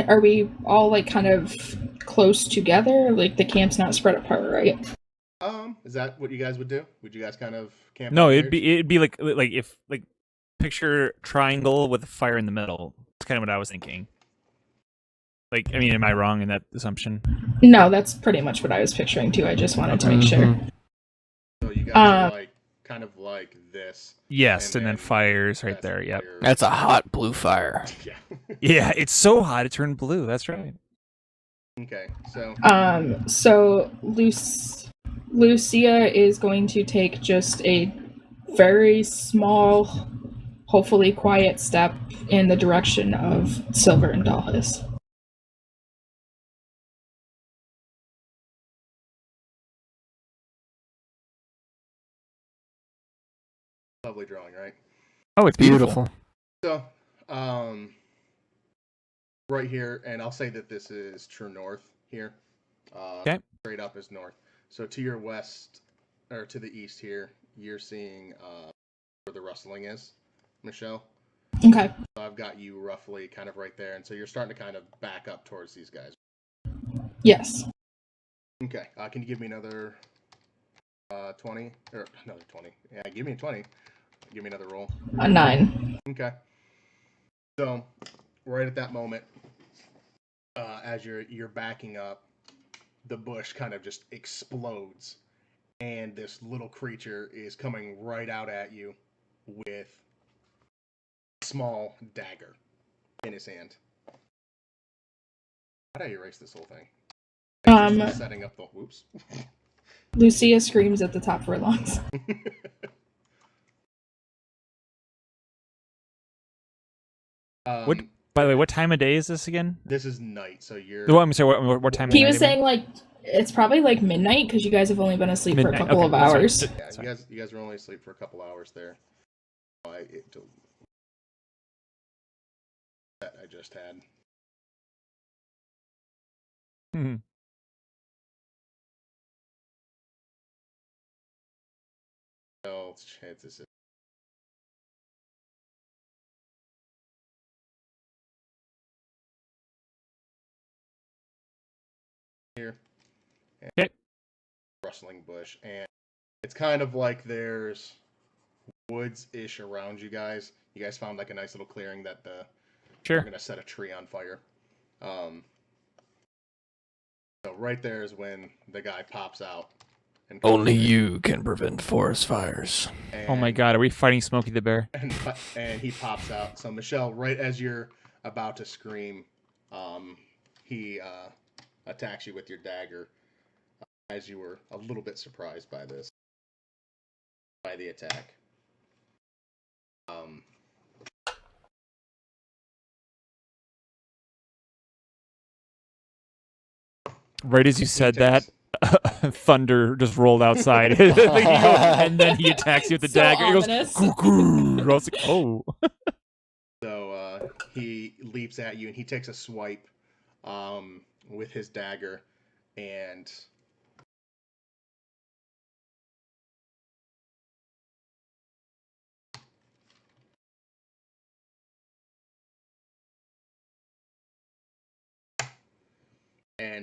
Are we all like kind of close together? Like the camp's not spread apart, right? Is that what you guys would do? Would you guys kind of camp? No, out it'd here? be like if picture triangle with a fire in the middle. That's kind of what I was thinking. Like, I mean, am I wrong in that assumption? No, that's pretty much what I was picturing too. I just wanted to make sure. So you guys are like kind of like this. Yes, and then fires right there. Yep. That's a hot blue fire. Yeah. Yeah, it's so hot it turned blue. That's right. Okay, so. So Lucia is going to take just a very small, hopefully quiet step in the direction of Silver and Dallas. Lovely drawing, right? Oh, it's beautiful. So, right here, and I'll say that this is true north here. Okay. Straight up is north. So to your west, or to the east here, you're seeing where the rustling is, Michelle. Okay. So I've got you roughly kind of right there, and so you're starting to kind of back up towards these guys. Yes. Okay. Can you give me another 20 or another 20? Yeah, give me a 20. Give me another roll. A 9. Okay. So, right at that moment, as you're backing up, the bush kind of just explodes, and this little creature is coming right out at you with a small dagger in his hand. How did I erase this whole thing? Setting up the whoops. Lucia screams at the top of her lungs. By the way, what time of day is this again? This is night, so you're. Well, I'm sorry. What time? He was saying like it's probably like midnight because you guys have only been asleep Midnight. for a couple of That's right. hours. Yeah, you guys were only asleep for a couple hours there. That I just had. Mm-hmm. So chances. here. And Okay. rustling bush, and it's kind of like there's woods-ish around you guys. You guys found like a nice little clearing that I'm Sure. gonna set a tree on fire. So right there is when the guy pops out. And Only you can prevent forest fires. Oh my God, are we fighting Smokey the Bear? And he pops out. So Michelle, right as you're about to scream, he attacks you with your dagger. As you were a little bit surprised by the attack. Right as you said that, thunder just rolled outside, and then he attacks you with the So dagger. ominous. He goes, "Cuckoo!" I was like, "Oh." So he leaps at you and he takes a swipe with his dagger, and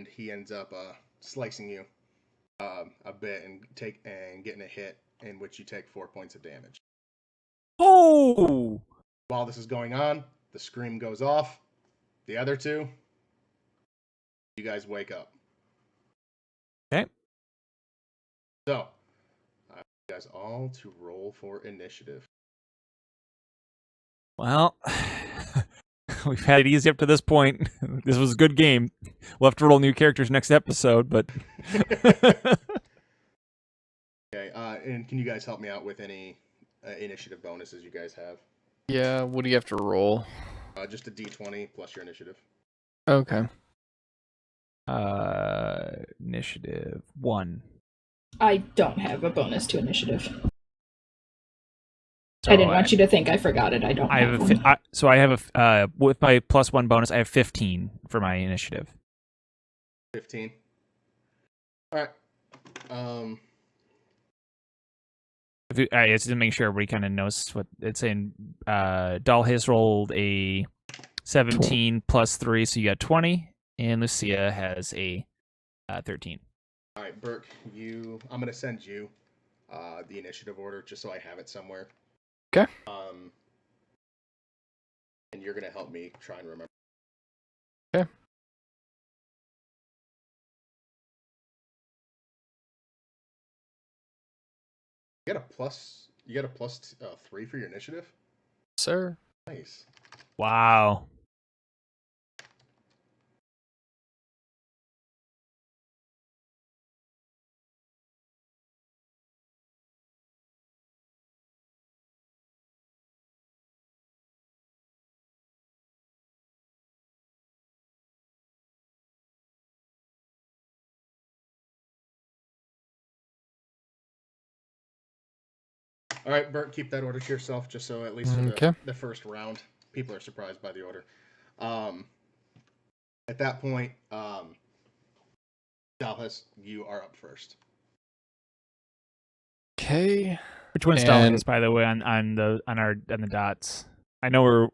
he ends up slicing you a bit and getting a hit in which you take 4 points of damage. Oh! While this is going on, the scream goes off. The other two, you guys wake up. Okay. So, I want you guys all to roll for initiative. Well, we've had it easy up to this point. This was a good game. We'll have to roll new characters next episode, but Okay, and can you guys help me out with any initiative bonuses you guys have? Yeah, what do you have to roll? Just a d20 plus your initiative. Okay. Initiative 1. I don't have a bonus to initiative. So I didn't want you to think I forgot it. I don't I have have a one. so I have a with my +1 bonus, I have 15 for my initiative. 15. All right. It's to make sure everybody kind of knows what it's saying. Dalhis rolled a 17 plus 3, so you got 20, and Lucia has a 13. All right, Burke, I'm going to send you the initiative order just so I have it somewhere. Okay. And you're going to help me try and remember. Okay. You got a plus 3 for your initiative? Sir. Nice. Wow. All right, Bert, keep that order to yourself, just so at least for the first round, people are surprised by the order. At that point, Dalhis, you are up first. Okay. Which one's Dalhis, by the way, on the dots? I know where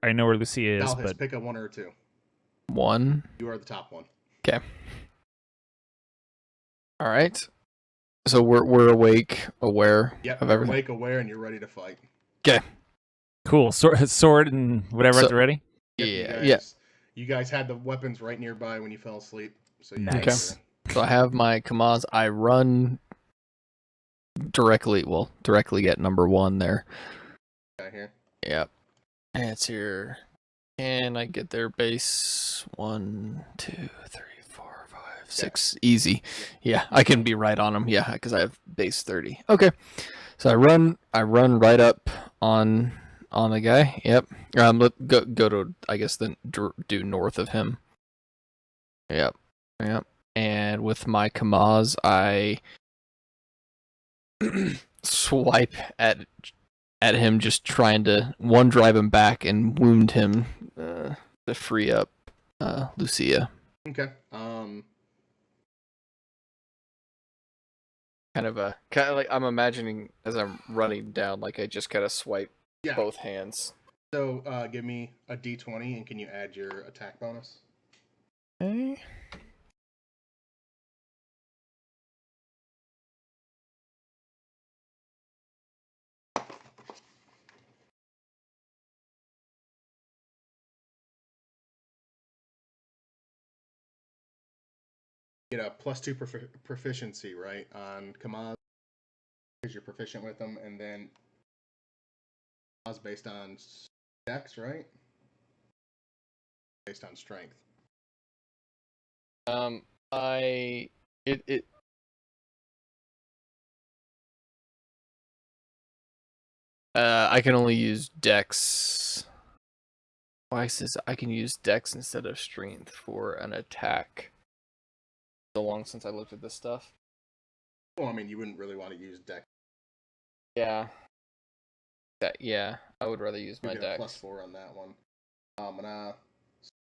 Lucia is, Dalhis, but pick a 1 or a 2. 1. You are the top one. Okay. All right. So we're awake, aware Yep, of you're everything. awake, aware, and you're ready to fight. Okay. cool. Sword and whatever at the ready. Yep, you guys had the weapons right nearby when you fell asleep. So Nice. Okay. So I have my Kamaz. I run directly at number 1 there. Right here. Yep. And it's here. Can I get their base? 1, 2, 3, 4, 5, 6. Easy. Yeah, I can be right on them. Yeah, because I have base 30. Okay. So I run right up on the guy. Yep. Let go to, I guess, then do north of him. Yep. And with my Kamaz, I swipe at him, just trying to drive him back and wound him to free up Lucia. Okay. Kind of like I'm imagining as I'm running down, like I just kind of swipe both hands. So give me a d20, and can you add your attack bonus? Okay. get a +2 proficiency, right, on commands because you're proficient with them, and then based on dex, right? Based on strength. I can only use dex. Why says I can use dex instead of strength for an attack? So long since I looked at this stuff. Well, I mean, you wouldn't really want to use dex. Yeah. Yeah, I would rather use my You get a dex. +4 on that one. So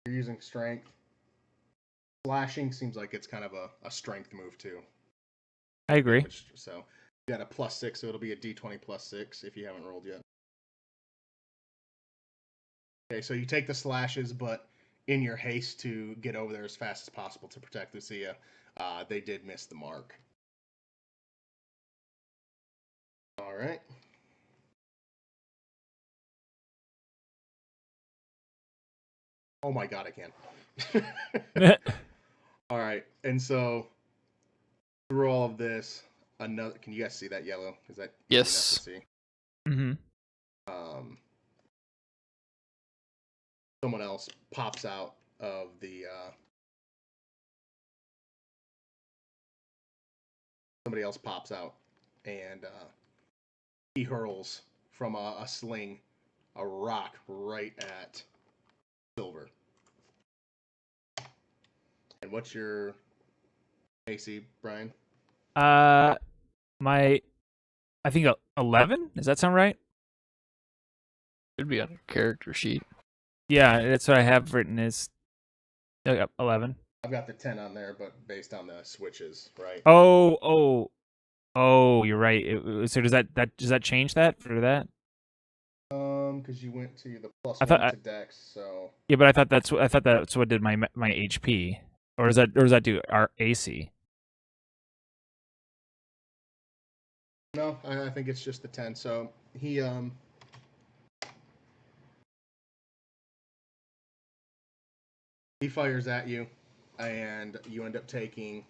you're using strength. Slashing seems like it's kind of a strength move too. I agree. So you got a +6, so it'll be a d20 +6 if you haven't rolled yet. Okay, so you take the slashes, but in your haste to get over there as fast as possible to protect Lucia, they did miss the mark. All right. Oh my god, I can't. All right, and so through all of this, another. Can you guys see that yellow? Is that Yes. easy enough to see? Mm-hmm. Someone else pops out of the. Somebody else pops out, and he hurls from a sling a rock right at Silver. And what's your AC, Brian? I think 11. Does that sound right? Should be on your character sheet. Yeah, that's what I have written is 11. I've got the 10 on there, but based on the switches, right? Oh, you're right. So does that change that for that? Because you went to the I thought +1 to Dex, so yeah, but I thought that's what did my HP, or does that do our AC? no, I think it's just the 10. So he fires at you, and you end up taking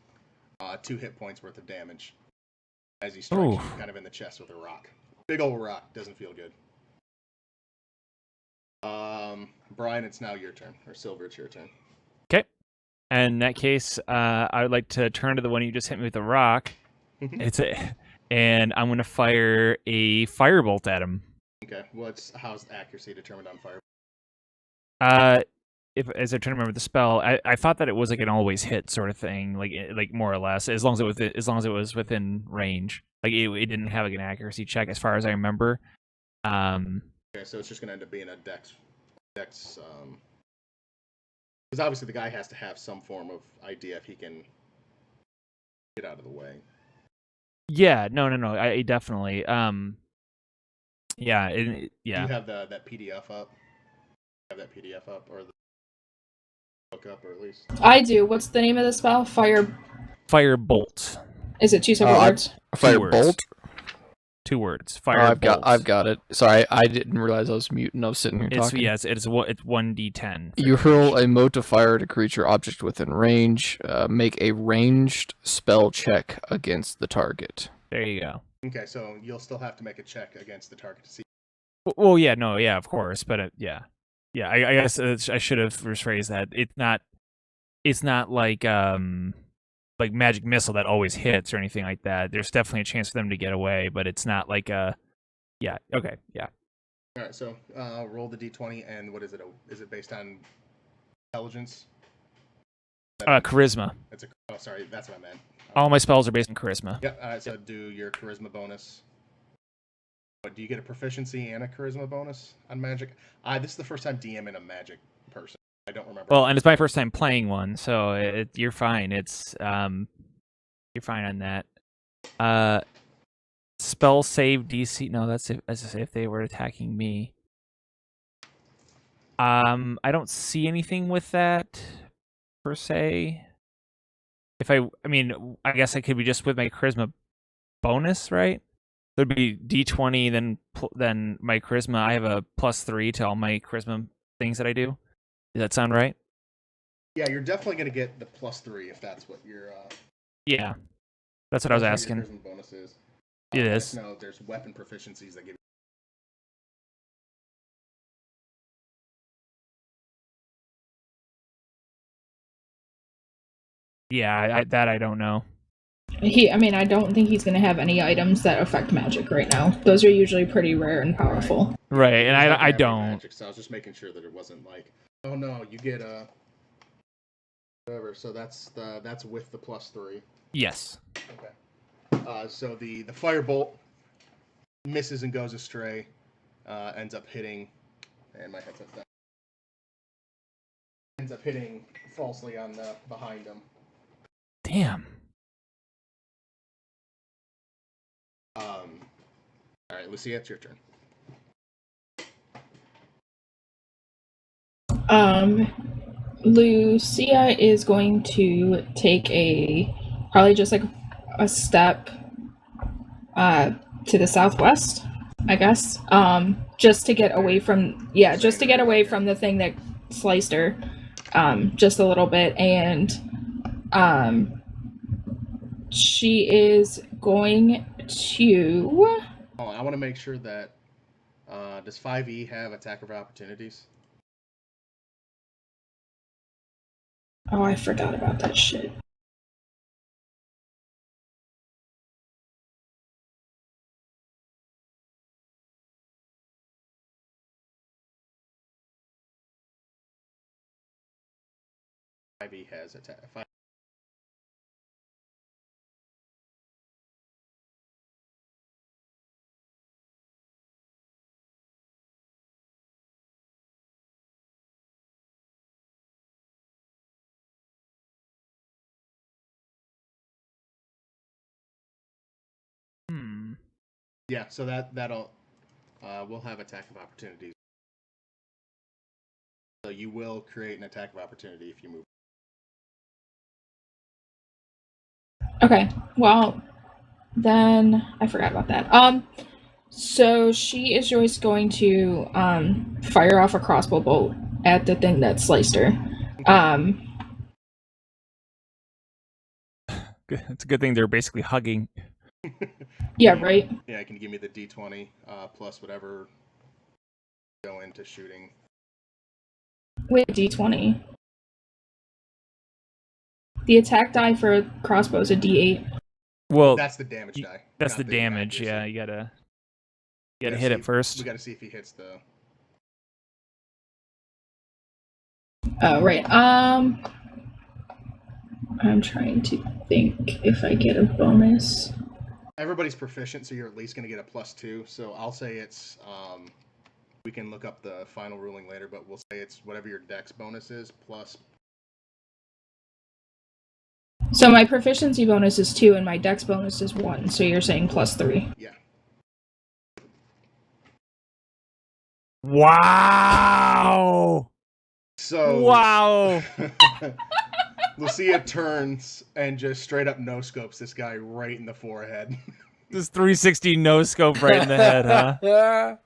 2 hit points worth of damage as he strikes you kind of in the chest with a rock. Big old rock. Doesn't feel good. Brian, it's now your turn. Or Silver, it's your turn. Okay. And in that case, I would like to turn to the one you just hit me with the rock. And I'm going to fire a firebolt at him. Okay. How's accuracy determined on fire? As I try to remember the spell, I thought that it was like an always hit sort of thing, like more or less, as long as it was within range. Like it didn't have like an accuracy check as far as I remember. Okay, so it's just gonna end up being a dex, because obviously the guy has to have some form of idea if he can get out of the way. Yeah, no, I definitely, yeah, Do you have that PDF up? Have that PDF up or the book up, or at least? I do. What's the name of the spell? Firebolt. Is it 2 separate words? Firebolt. 2 words. Firebolt. I've got it. Sorry, I didn't realize I was muting. I was sitting here talking. It's 1d10. You hurl a mote of fire at a creature object within range. Make a ranged spell check against the target. There you go. Okay, so you'll still have to make a check against the target to see. Well, yeah, no, yeah, of course, but yeah. I guess I should have rephrased that. It's not like magic missile that always hits or anything like that. There's definitely a chance for them to get away, but it's not like yeah. Okay, yeah. All right, so roll the d20, and what is it? Is it based on intelligence? Charisma. Sorry, that's what I meant. All my spells are based on charisma. Yep. All right, so do your charisma bonus. What, do you get a proficiency and a charisma bonus on magic? This is the first time DMing a magic person. I don't remember. Well, and it's my first time playing one, so you're fine. It's you're fine on that. Spell save DC. No, that's if they were attacking me. I don't see anything with that per se. I guess I could be just with my charisma bonus, right? There'd be D20, then my charisma. I have a +3 to all my charisma things that I do. Does that sound right? Yeah, you're definitely gonna get the +3 if that's what your Yeah, that's what I was that's what your asking. charisma bonus is. It I is. just know there's weapon proficiencies that give. Yeah, that I don't know. I don't think he's going to have any items that affect magic right now. Those are usually pretty rare and powerful. Right, and He's not gonna I have any don't. Magic, so I was just making sure that it wasn't like, oh no, you get whatever. So that's with the +3. Yes. Okay. So the firebolt misses and goes astray, ends up hitting, and my headset's down. Ends up hitting falsely on the behind him. Damn. All right, Lucia, it's your turn. Lucia is going to take probably just like a step to the southwest, I guess. Just to get away from just to get away from the thing that sliced her. Just a little bit, and she is going to. Oh, I want to make sure that does 5e have attack of opportunities? Oh, I forgot about that shit. Ivy has attack. Yeah, so that'll we'll have attack of opportunities. So you will create an attack of opportunity if you move. Okay, well, then I forgot about that. So she is just going to fire off a crossbow bolt at the thing that sliced her. It's a good thing they're basically hugging. Yeah, right. Yeah, can you give me the d20 plus whatever go into shooting? Wait, d20. The attack die for a crossbow is a d8. Well, that's the damage die. That's not the damage. accuracy. Yeah, you gotta hit it first. We gotta see if he hits the. Oh, right. I'm trying to think if I get a bonus. Everybody's proficient, so you're at least gonna get a +2. So I'll say it's. We can look up the final ruling later, but we'll say it's whatever your dex bonus is plus. So my proficiency bonus is 2 and my dex bonus is 1, so you're saying +3. Yeah. Wow. So. Wow. Lucia turns and just straight up no scopes this guy right in the forehead. This 360 no scope right in the head, huh?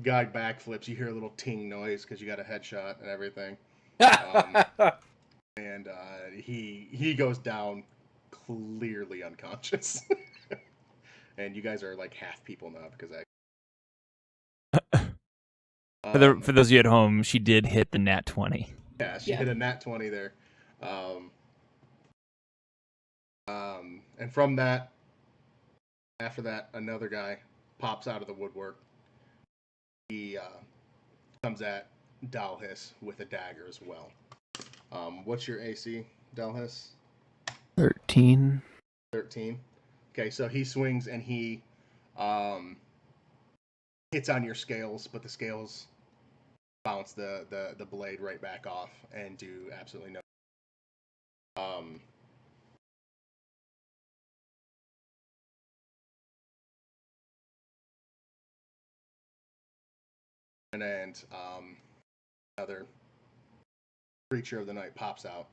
Guy backflips. You hear a little ting noise because you got a headshot and everything. And he goes down clearly unconscious. And you guys are like half people now because For those of you at home, she did hit the nat 20. Yeah, she hit a nat 20 there. And from that, after that, another guy pops out of the woodwork. He comes at Dalhis with a dagger as well. What's your AC, Dalhis? 13. 13. Okay, so he swings and he hits on your scales, but the scales bounce the blade right back off and do absolutely no. And another creature of the night pops out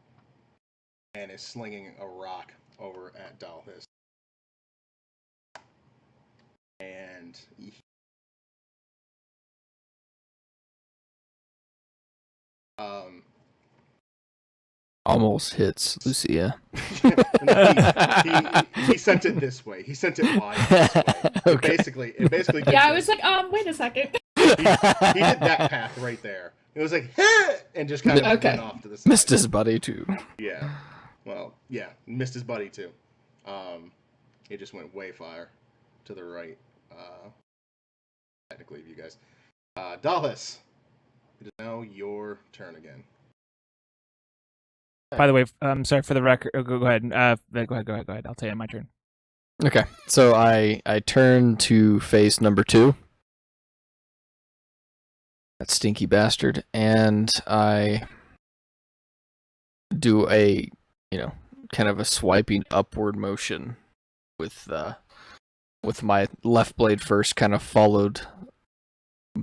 and is slinging a rock over at Dalhis. And Almost hits Lucia. No, he sent it this way. He sent it wide this way. Okay. It basically did Yeah, I this. was like, wait a second. He did that path right there. It was like, "Huh," and just kind of went off to the side. Missed his buddy too. Yeah. Well, yeah, missed his buddy too. It just went way far to the right. Technically, of you guys. Dallas, it is now your turn again. By the way, I'm sorry for the record. Go ahead. Go ahead. I'll tell you my turn. Okay, so I turn to face number 2. That stinky bastard, and I do a, kind of a swiping upward motion with my left blade first, kind of followed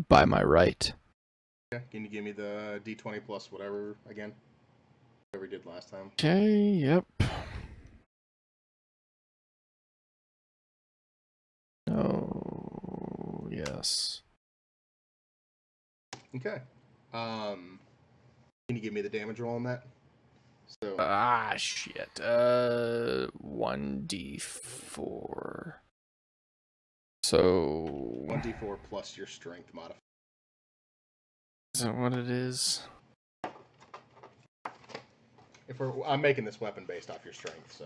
by my right. Okay, can you give me the D20 plus whatever again? Whatever we did last time. Okay, yep. Oh, yes. Okay. Can you give me the damage roll on that? So Shit. 1d4. So 1d4 plus your strength modifier. is that what it is? I'm making this weapon based off your strength, so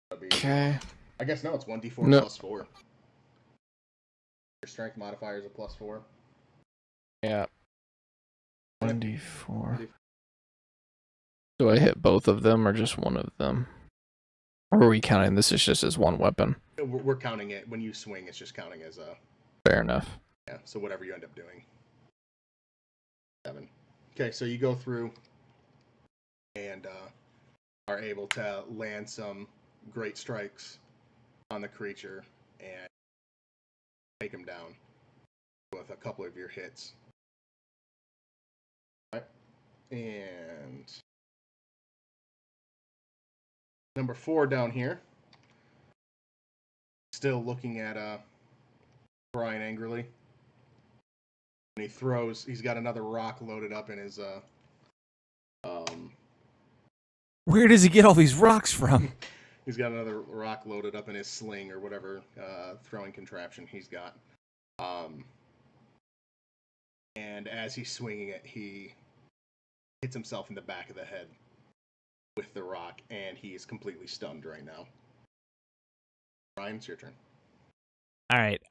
that'd be, Okay. I guess no, it's 1d4 No. plus 4. Your strength modifier is a plus 4. Yeah. 1d4. Do I hit both of them or just one of them? Or are we counting this is just as one weapon? We're counting it. When you swing, it's just counting as a... Fair enough. Yeah, so whatever you end up doing. 7. Okay, so you go through and are able to land some great strikes on the creature and take him down with a couple of your hits. All right. And number 4 down here, still looking at Brian angrily. And he's got another rock loaded up in his Where does he get all these rocks from? he's got another rock loaded up in his sling or whatever throwing contraption he's got. And as he's swinging it, he hits himself in the back of the head with the rock, and he is completely stunned right now. Brian, it's your turn. All right.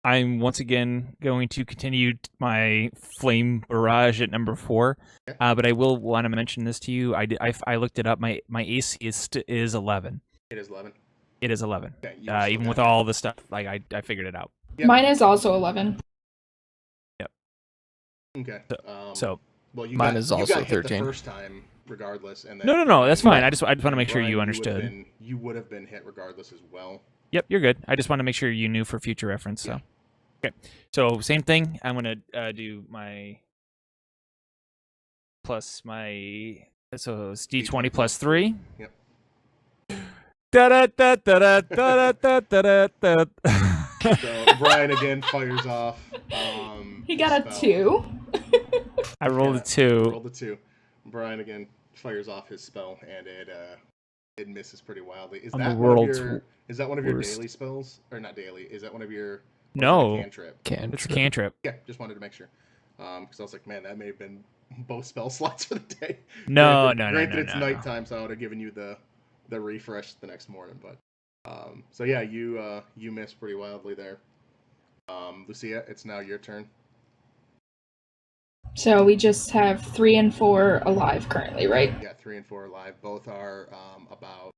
I'm once again going to continue my flame barrage at number 4. Okay. But I will want to mention this to you. I looked it up. My AC is 11. It is 11. It is 11. Okay, you still Even got with it. all the stuff, like I figured it out. Yep. Mine is also 11. Okay. So well, mine is also got hit 13. the first time, regardless, and then no, that's fine. I just want to make sure Brian, you understood. You would have been hit regardless as well. Yep, you're good. I just want to make sure you knew for future reference. So, okay. So same thing. I'm gonna do my plus my so it's D20 plus 3. Yep. Da da da da da da da da. So Brian again fires off. He got a spell. 2. I rolled a 2. Rolled a 2. Brian again fires off his spell, and it misses pretty wildly. Is I'm that the one of world's your? Is that one of your worst. daily spells, or not daily? Is that one of your? No. Cantrip. It's a cantrip. Yeah, just wanted to make sure. Because I was like, man, that may have been both spell slots for the day. No, Granted, no. it's nighttime, so I would have given you the refresh the next morning. But so yeah, you missed pretty wildly there. Lucia, it's now your turn. So we just have 3 and 4 alive currently, right? Yeah, 3 and 4 alive. Both are about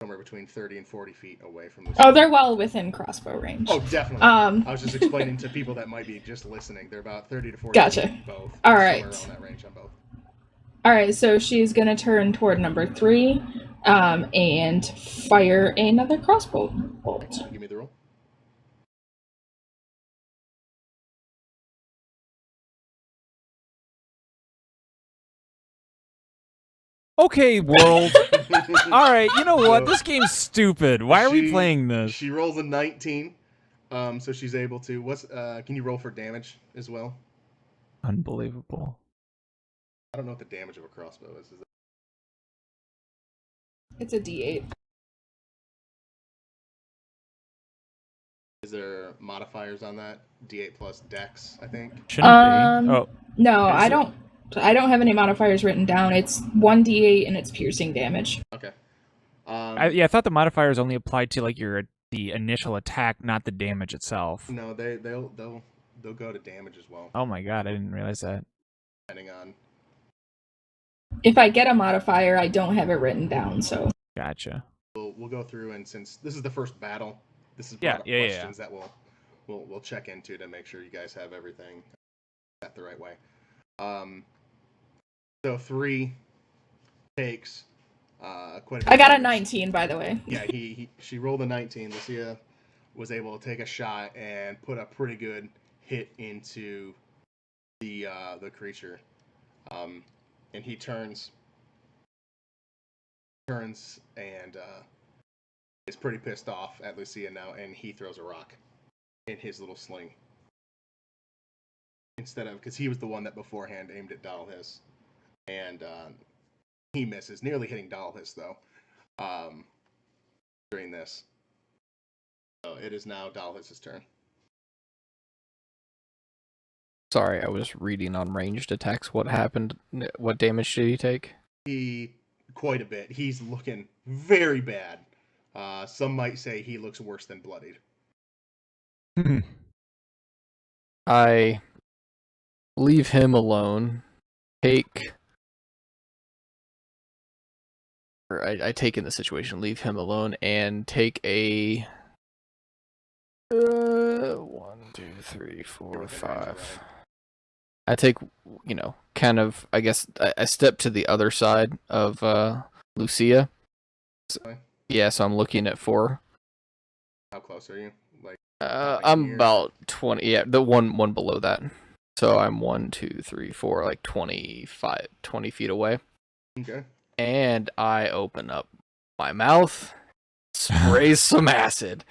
somewhere between 30 and 40 feet away from Lucia. Oh, they're well within crossbow range. Oh, definitely. I was just explaining to people that might be just listening. They're about 30 to 40 Gotcha. feet both. All Somewhere right. around that range on both. All right, so she's gonna turn toward number 3, and fire another crossbow bolt. Give me the roll. Okay, world. All right, you know what? This game's stupid. Why are we playing this? She rolls a 19, so she's able to. Can you roll for damage as well? Unbelievable. I don't know what the damage of a crossbow is. It's a D8. Is there modifiers on that? D8 plus Dex, I think. Shouldn't be. Oh, No, Is I it- don't. I don't have any modifiers written down. It's 1d8 and it's piercing damage. Okay. I thought the modifiers only applied to like the initial attack, not the damage itself. No, they'll go to damage as well, Oh my god, I didn't realize that. depending on. If I get a modifier, I don't have it written down, so. Gotcha. We'll go through, and since this is the first battle, this is Yeah, yeah, questions that we'll check into to make sure you guys have everything set the right way. So 3 takes quite a bit I got a of damage. 19, by the way. Yeah, she rolled a 19. Lucia was able to take a shot and put a pretty good hit into the creature, and he turns and is pretty pissed off at Lucia now, and he throws a rock in his little sling instead of, because he was the one that beforehand aimed at Dalhis, and he misses, nearly hitting Dalhis though. During this, so it is now Dalhis' turn. Sorry, I was reading on ranged attacks. What happened? What damage did he take? Quite a bit. He's looking very bad. Some might say he looks worse than bloodied. I leave him alone. I take in the situation, leave him alone, and take a 1, 2, 3, 4, Everything 5. rings around. I take, kind of, I guess, I step to the other side of Lucia. Okay. Yeah, so I'm looking at 4. How close are you? Like, I'm here? about 20. Yeah, the one below that. So I'm 1, 2, 3, 4, like 20 feet away. Okay. And I open up my mouth, sprays some acid.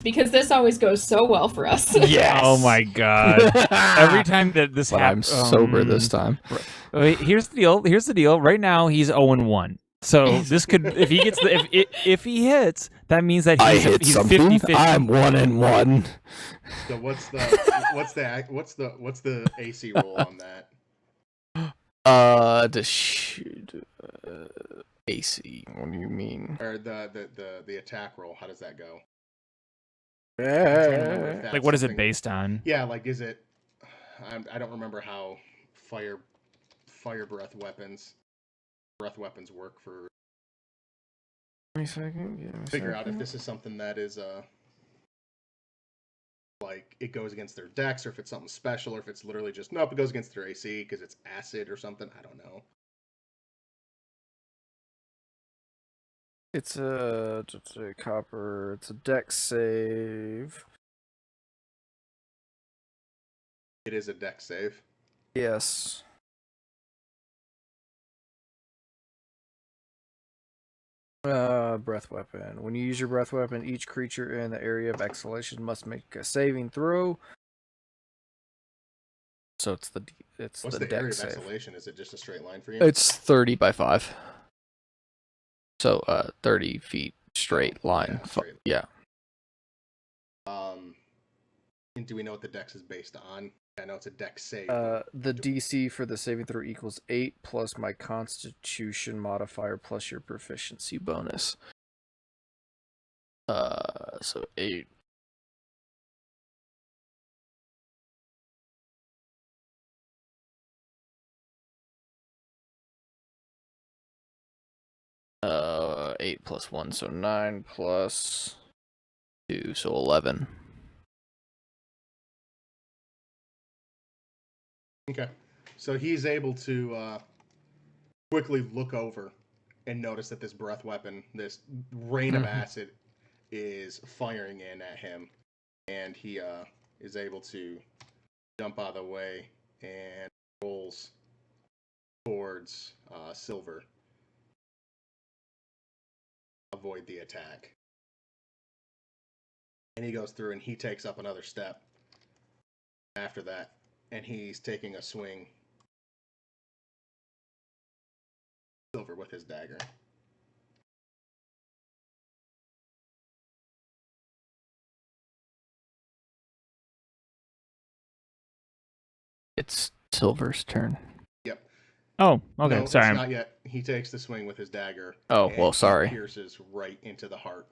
Because this always goes so well for us. Yes. Oh my god. Every time that this But I'm happens, sober this time. Wait, here's the deal. Right now he's 0-1. So this could, if he gets if he hits, that means that I he's hit he's something. 50-50. I'm 1-1. So what's the AC roll on that? AC. What do you mean? Or the attack roll? How does that go? I'm trying to remember if that's Like, what is it something- based on? Yeah, like, is it? I don't remember how fire breath weapons work for. Give me a second. Figure out if this is something that is like it goes against their dex, or if it's something special, or if it's literally just nope, it goes against their AC because it's acid or something. I don't know. It's a copper. It's a dex save. It is a dex save. Yes. Breath weapon. When you use your breath weapon, each creature in the area of exhalation must make a saving throw. So it's What's the the area dex of save. exhalation? Is it just a straight line for you? It's 30 by 5. So 30 feet straight line. Yeah, straight. Yeah. And do we know what the dex is based on? I know it's a dex save. The DC for the saving throw equals 8 plus my Constitution modifier plus your proficiency bonus. So 8. Uh, 8 plus 1, so 9 plus 2, so 11. Okay, so he's able to quickly look over and notice that this breath weapon, this rain of acid, is firing in at him, and he is able to jump out of the way and rolls towards Silver. Avoid the attack. And he goes through and he takes up another step after that, and he's taking a swing Silver with his dagger. It's Silver's turn. Yep. Oh, okay. No, Sorry. it's not yet. He takes the swing with his dagger. Oh, well, and he sorry. pierces right into the heart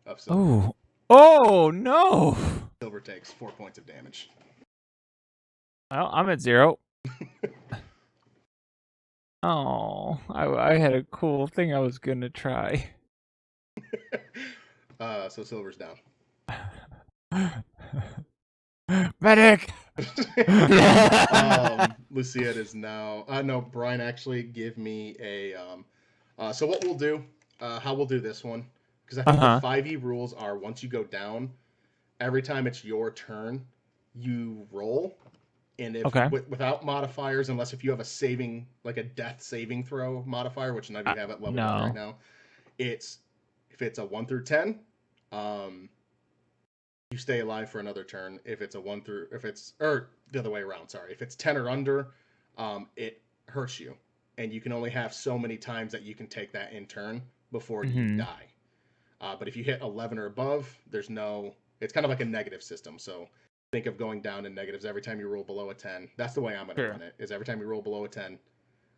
of Silver. Oh. Oh no. Silver takes 4 points of damage. Well, I'm at 0. Oh, I had a cool thing I was gonna try. So Silver's down. Medic. Lucia is now. No, Brian, actually give me a. So what we'll do, how we'll do this one, because I think the 5e rules are once you go down, every time it's your turn, you roll, and if without modifiers, unless if you have a saving, like a death saving throw modifier, which none of you have at level 1 right now, it's if it's a 1 through 10, you stay alive for another turn. If it's a 1 through, or the other way around, sorry. If it's 10 or under, it hurts you. And you can only have so many times that you can take that in turn before you die. But if you hit 11 or above, there's no, it's kind of like a negative system. So think of going down in negatives every time you roll below a 10. That's the way I'm going to run it, is every time you roll below a 10,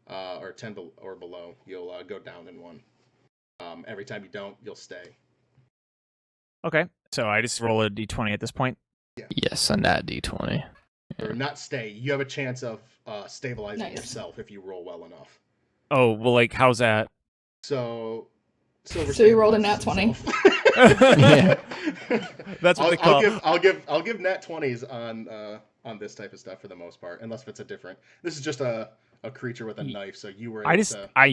or 10 or below, you'll go down in 1. Every time you don't, you'll stay. Okay, so I just roll a d20 at this point? Yeah. Yes, a nat d20. Or not stay. You have a chance of stabilizing yourself if you roll well enough. Oh, well, like, how's that? So Silver you rolled a nat 20. Yeah. That's what they call. I'll give nat 20s on this type of stuff for the most part, unless if it's a different. This is just a creature with a knife, so you were able to. I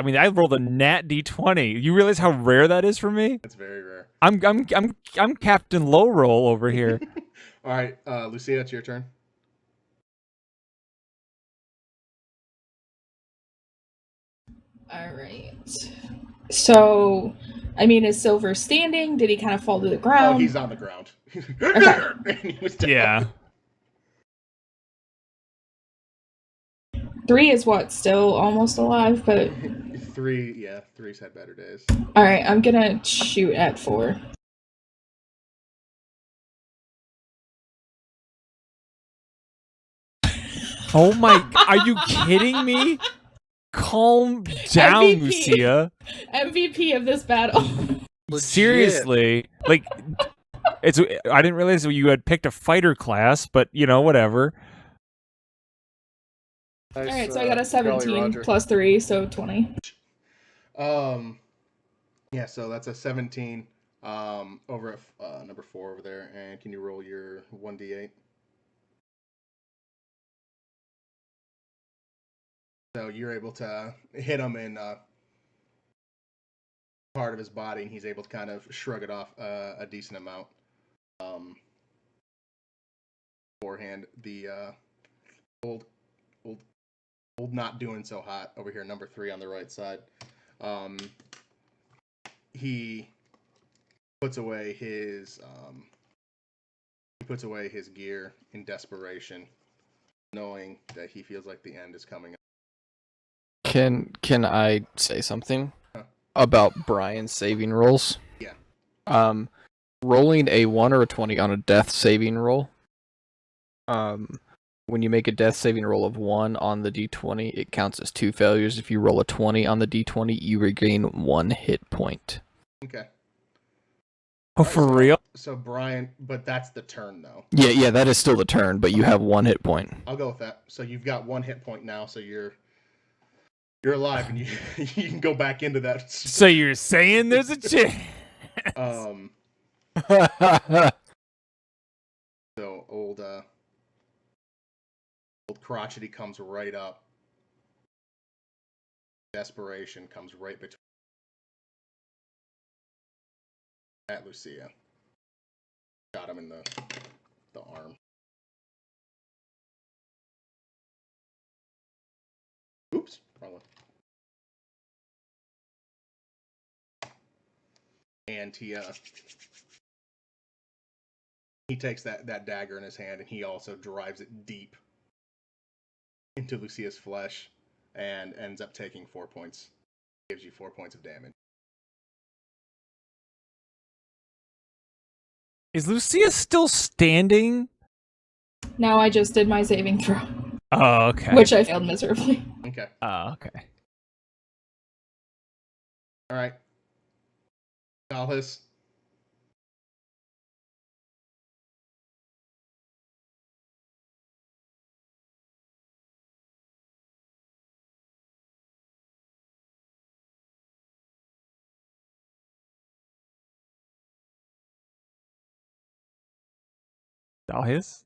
mean, I rolled a nat d20. You realize how rare that is for me? It's very rare. I'm Captain Low Roll over here. All right, Lucia, it's your turn. All right. So, I mean, is Silver standing? Did he kind of fall to the ground? Oh, he's on the ground. Okay. And he was down. Yeah. 3 is what? Still almost alive, but 3's had better days. all right. I'm gonna shoot at 4. Oh my! Are you kidding me? Calm down, MVP. Lucia. MVP of this battle. Seriously, like it's. I didn't realize you had picked a fighter class, but you know, whatever. All right, so I got a 17 plus 3, so 20. Yeah, so that's a 17 over at number 4 over there. And can you roll your 1d8? So you're able to hit him in part of his body, and he's able to kind of shrug it off a decent amount. Beforehand, the old not doing so hot over here, number 3 on the right side. He puts away his gear in desperation, knowing that he feels like the end is coming. Can I say something about Brian's saving rolls? Yeah. Rolling a 1 or a 20 on a death saving roll. When you make a death saving roll of 1 on the d20, it counts as 2 failures. If you roll a 20 on the d20, you regain 1 hit point. Okay. Oh, for real? So Brian, but that's the turn though. Yeah, that is still the turn, but you have 1 hit point. I'll go with that. So you've got 1 hit point now, so you're alive, and you you can go back into that. So you're saying there's a chance? So old crotchety comes right up. Desperation comes right between at Lucia. Got him in the arm. Oops, wrong one. And he takes that dagger in his hand, and he also drives it deep into Lucia's flesh, and ends up taking 4 points Gives you 4 points of damage. Is Lucia still standing? Now I just did my saving throw, Oh, okay. which I failed miserably. Okay. Oh, okay. All right. Dalhis. All his?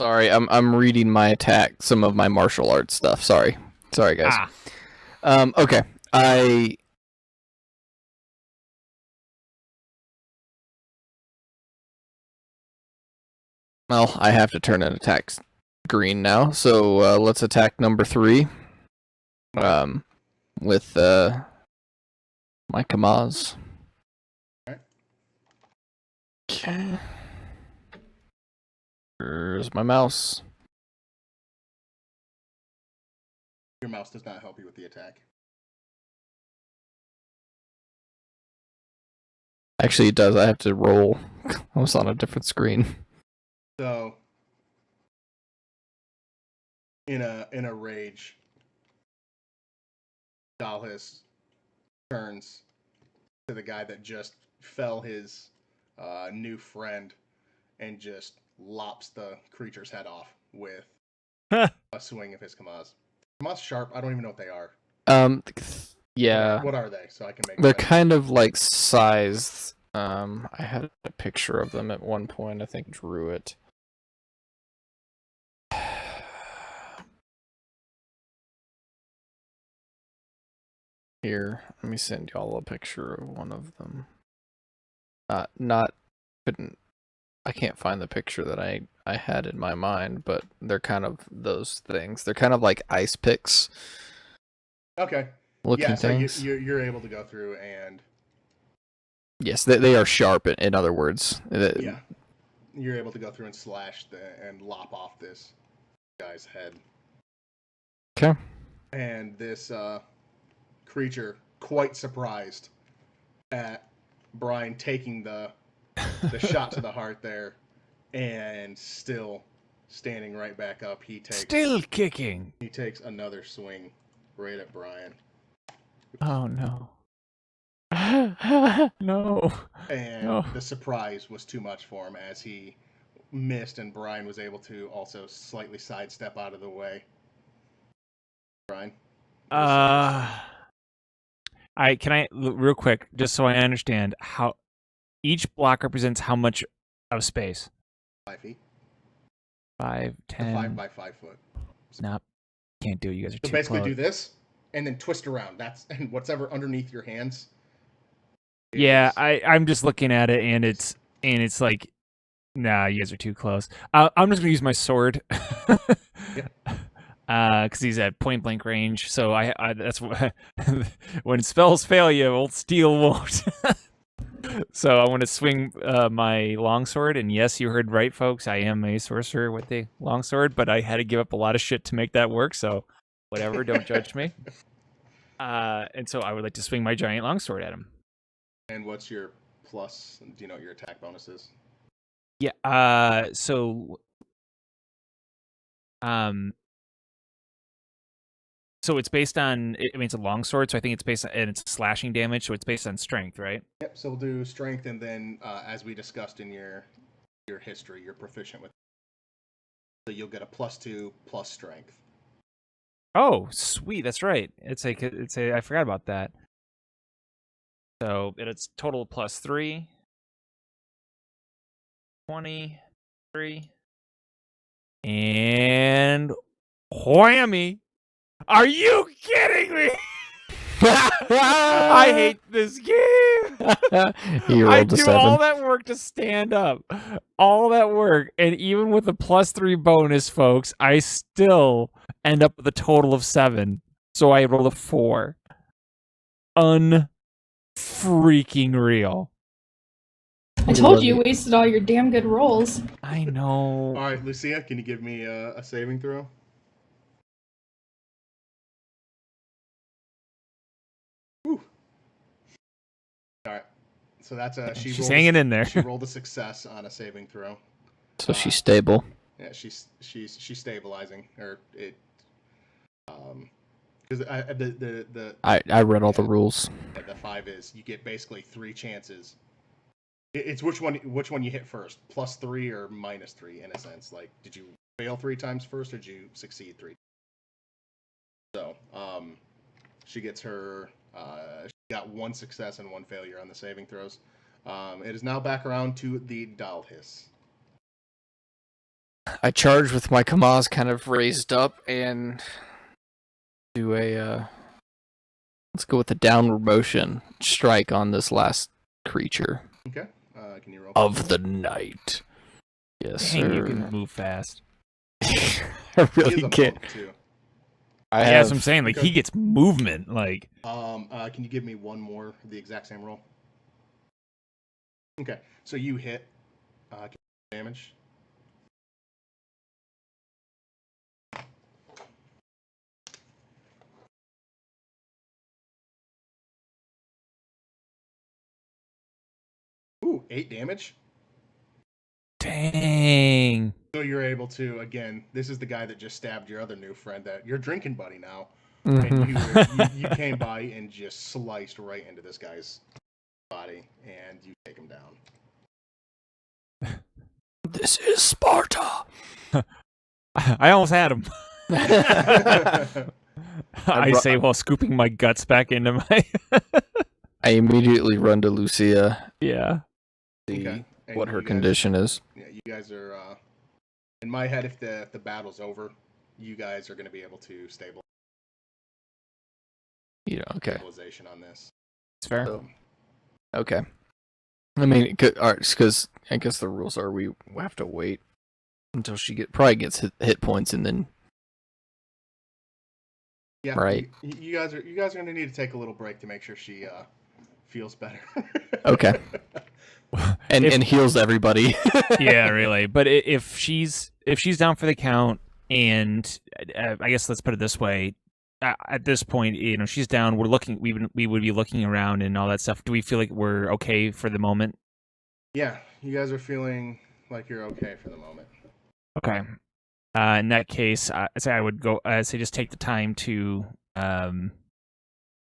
Sorry, I'm reading my attack, some of my martial arts stuff. Sorry, guys. Okay, well, I have to turn an attack green now. So let's attack number 3. With my Kamaz. Alright. Okay. Here's my mouse. Your mouse does not help you with the attack. Actually, it does. I have to roll. I was on a different screen. So, in a rage, Dalhis turns to the guy that just fell his new friend and just lops the creature's head off with a swing of his Kamaz. Kamaz sharp. I don't even know what they are. Yeah. What are they? So I can make. They're kind of like sized. I had a picture of them at one point. I think drew it. Here, let me send y'all a picture of one of them. I can't find the picture that I had in my mind, but they're kind of those things. They're kind of like ice picks. Okay. Looking yeah, so things. you're able to go through and. Yes, they are sharp. In other words. Yeah. You're able to go through and slash and lop off this guy's head. Okay. And this creature, quite surprised at Brian taking the shot to the heart there, and still standing right back up, Still kicking. He takes another swing right at Brian. Oh no. No. And No. the surprise was too much for him as he missed, and Brian was able to also slightly sidestep out of the way. Brian. Real quick, just so I understand, how each block represents how much of space? 5 feet. 5, 10. 5 by 5 foot. Nope. Can't do it. You guys are So too basically close. do this and then twist around. And whatever underneath your hands. Yeah, I'm just looking at it and it's like, nah, you guys are too close. I'm just gonna use my sword. Because he's at point blank range. So I that's what when spells fail you, old steel won't. So I want to swing my longsword, and yes, you heard right, folks. I am a sorcerer with a longsword, but I had to give up a lot of shit to make that work. So whatever, don't judge me. And so I would like to swing my giant longsword at him. And what's your plus? Do you know what your attack bonus is? Yeah. So it's based on. I mean, it's a longsword, so I think it's based on, and it's slashing damage, so it's based on strength, right? Yep. So we'll do strength, and then as we discussed in your history, you're proficient with. So you'll get a +2 plus strength. Oh, sweet! That's right. It's a. I forgot about that. So it's total +3. 23. And whammy! Are you kidding me? I hate this game. He rolled I a do 7. all that work to stand up, all that work, and even with the +3 bonus, folks, I still end up with a total of 7. So I rolled a 4. Unfreaking real. I told you wasted all your damn good rolls. I know. All right, Lucia, can you give me a saving throw? So that's a She's hanging in there. She rolled a success on a saving throw. So she's stable. Yeah, she's stabilizing, or it. Because I read all the rules. The 5 is you get basically 3 chances. It's which one you hit first, +3 or -3 in a sense. Like, did you fail 3 times first, or did you succeed 3? So, she gets her. She got 1 success and 1 failure on the saving throws. It is now back around to the Dalhis. I charge with my Kamaz kind of raised up and do a let's go with the downward motion strike on this last creature. Okay. Can you roll of the night? Yes, Dang, sir. you can move fast. I really can't. Yeah, that's what I'm saying. Like, he gets movement. Like, can you give me one more of the exact same roll? Okay, so you hit. Damage. Ooh, 8 damage. dang. So you're able to, again, this is the guy that just stabbed your other new friend, that your drinking buddy now. Mhm. And you came by and just sliced right into this guy's body, and you take him down. This is Sparta. I almost had him. I say while scooping my guts back into my. I immediately run to Lucia. Yeah. See Okay. And what her you guys- condition is. Yeah, you guys are. In my head, if the battle's over, you guys are going to be able to Yeah. Okay. stabilization on this. It's fair. So, okay. I mean, because I guess the rules are we have to wait until she probably gets hit points, and then Yeah. Right. You guys are going to need to take a little break to make sure she feels better. Okay. and heals everybody. Yeah, really. But if she's down for the count, and I guess let's put it this way, at this point, she's down. We're looking. We would be looking around and all that stuff. Do we feel like we're okay for the moment? Yeah, you guys are feeling like you're okay for the moment. Okay. In that case, I would go. Say just take the time to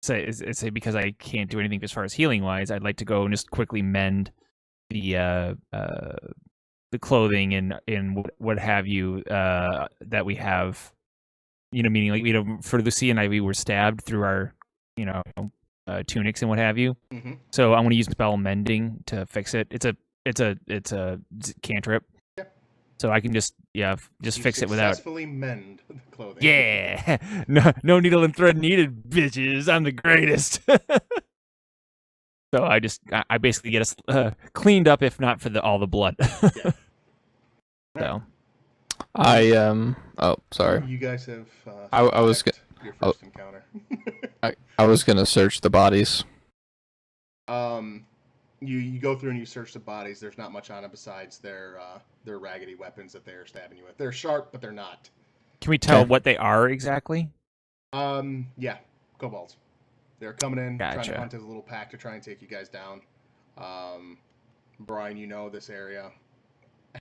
say because I can't do anything as far as healing wise. I'd like to go and just quickly mend the clothing and what have you that we have. Meaning like for Lucy and I, we were stabbed through our tunics and what have you. Mm-hmm. So I'm going to use spell mending to fix it. It's a cantrip. Yeah. So I can just fix it without. Successfully mend the clothing. Yeah, no needle and thread needed, bitches. I'm the greatest. So I basically get us cleaned up, if not for all the blood. Yeah. So Oh, sorry. You guys have. I was your first encounter. I was gonna search the bodies. You go through and you search the bodies. There's not much on them besides their raggedy weapons that they're stabbing you with. They're sharp, but they're not. Can we tell Okay. what they are exactly? Yeah, kobolds. They're coming in, trying Gotcha. to hunt as a little pack to try and take you guys down. Brian, this area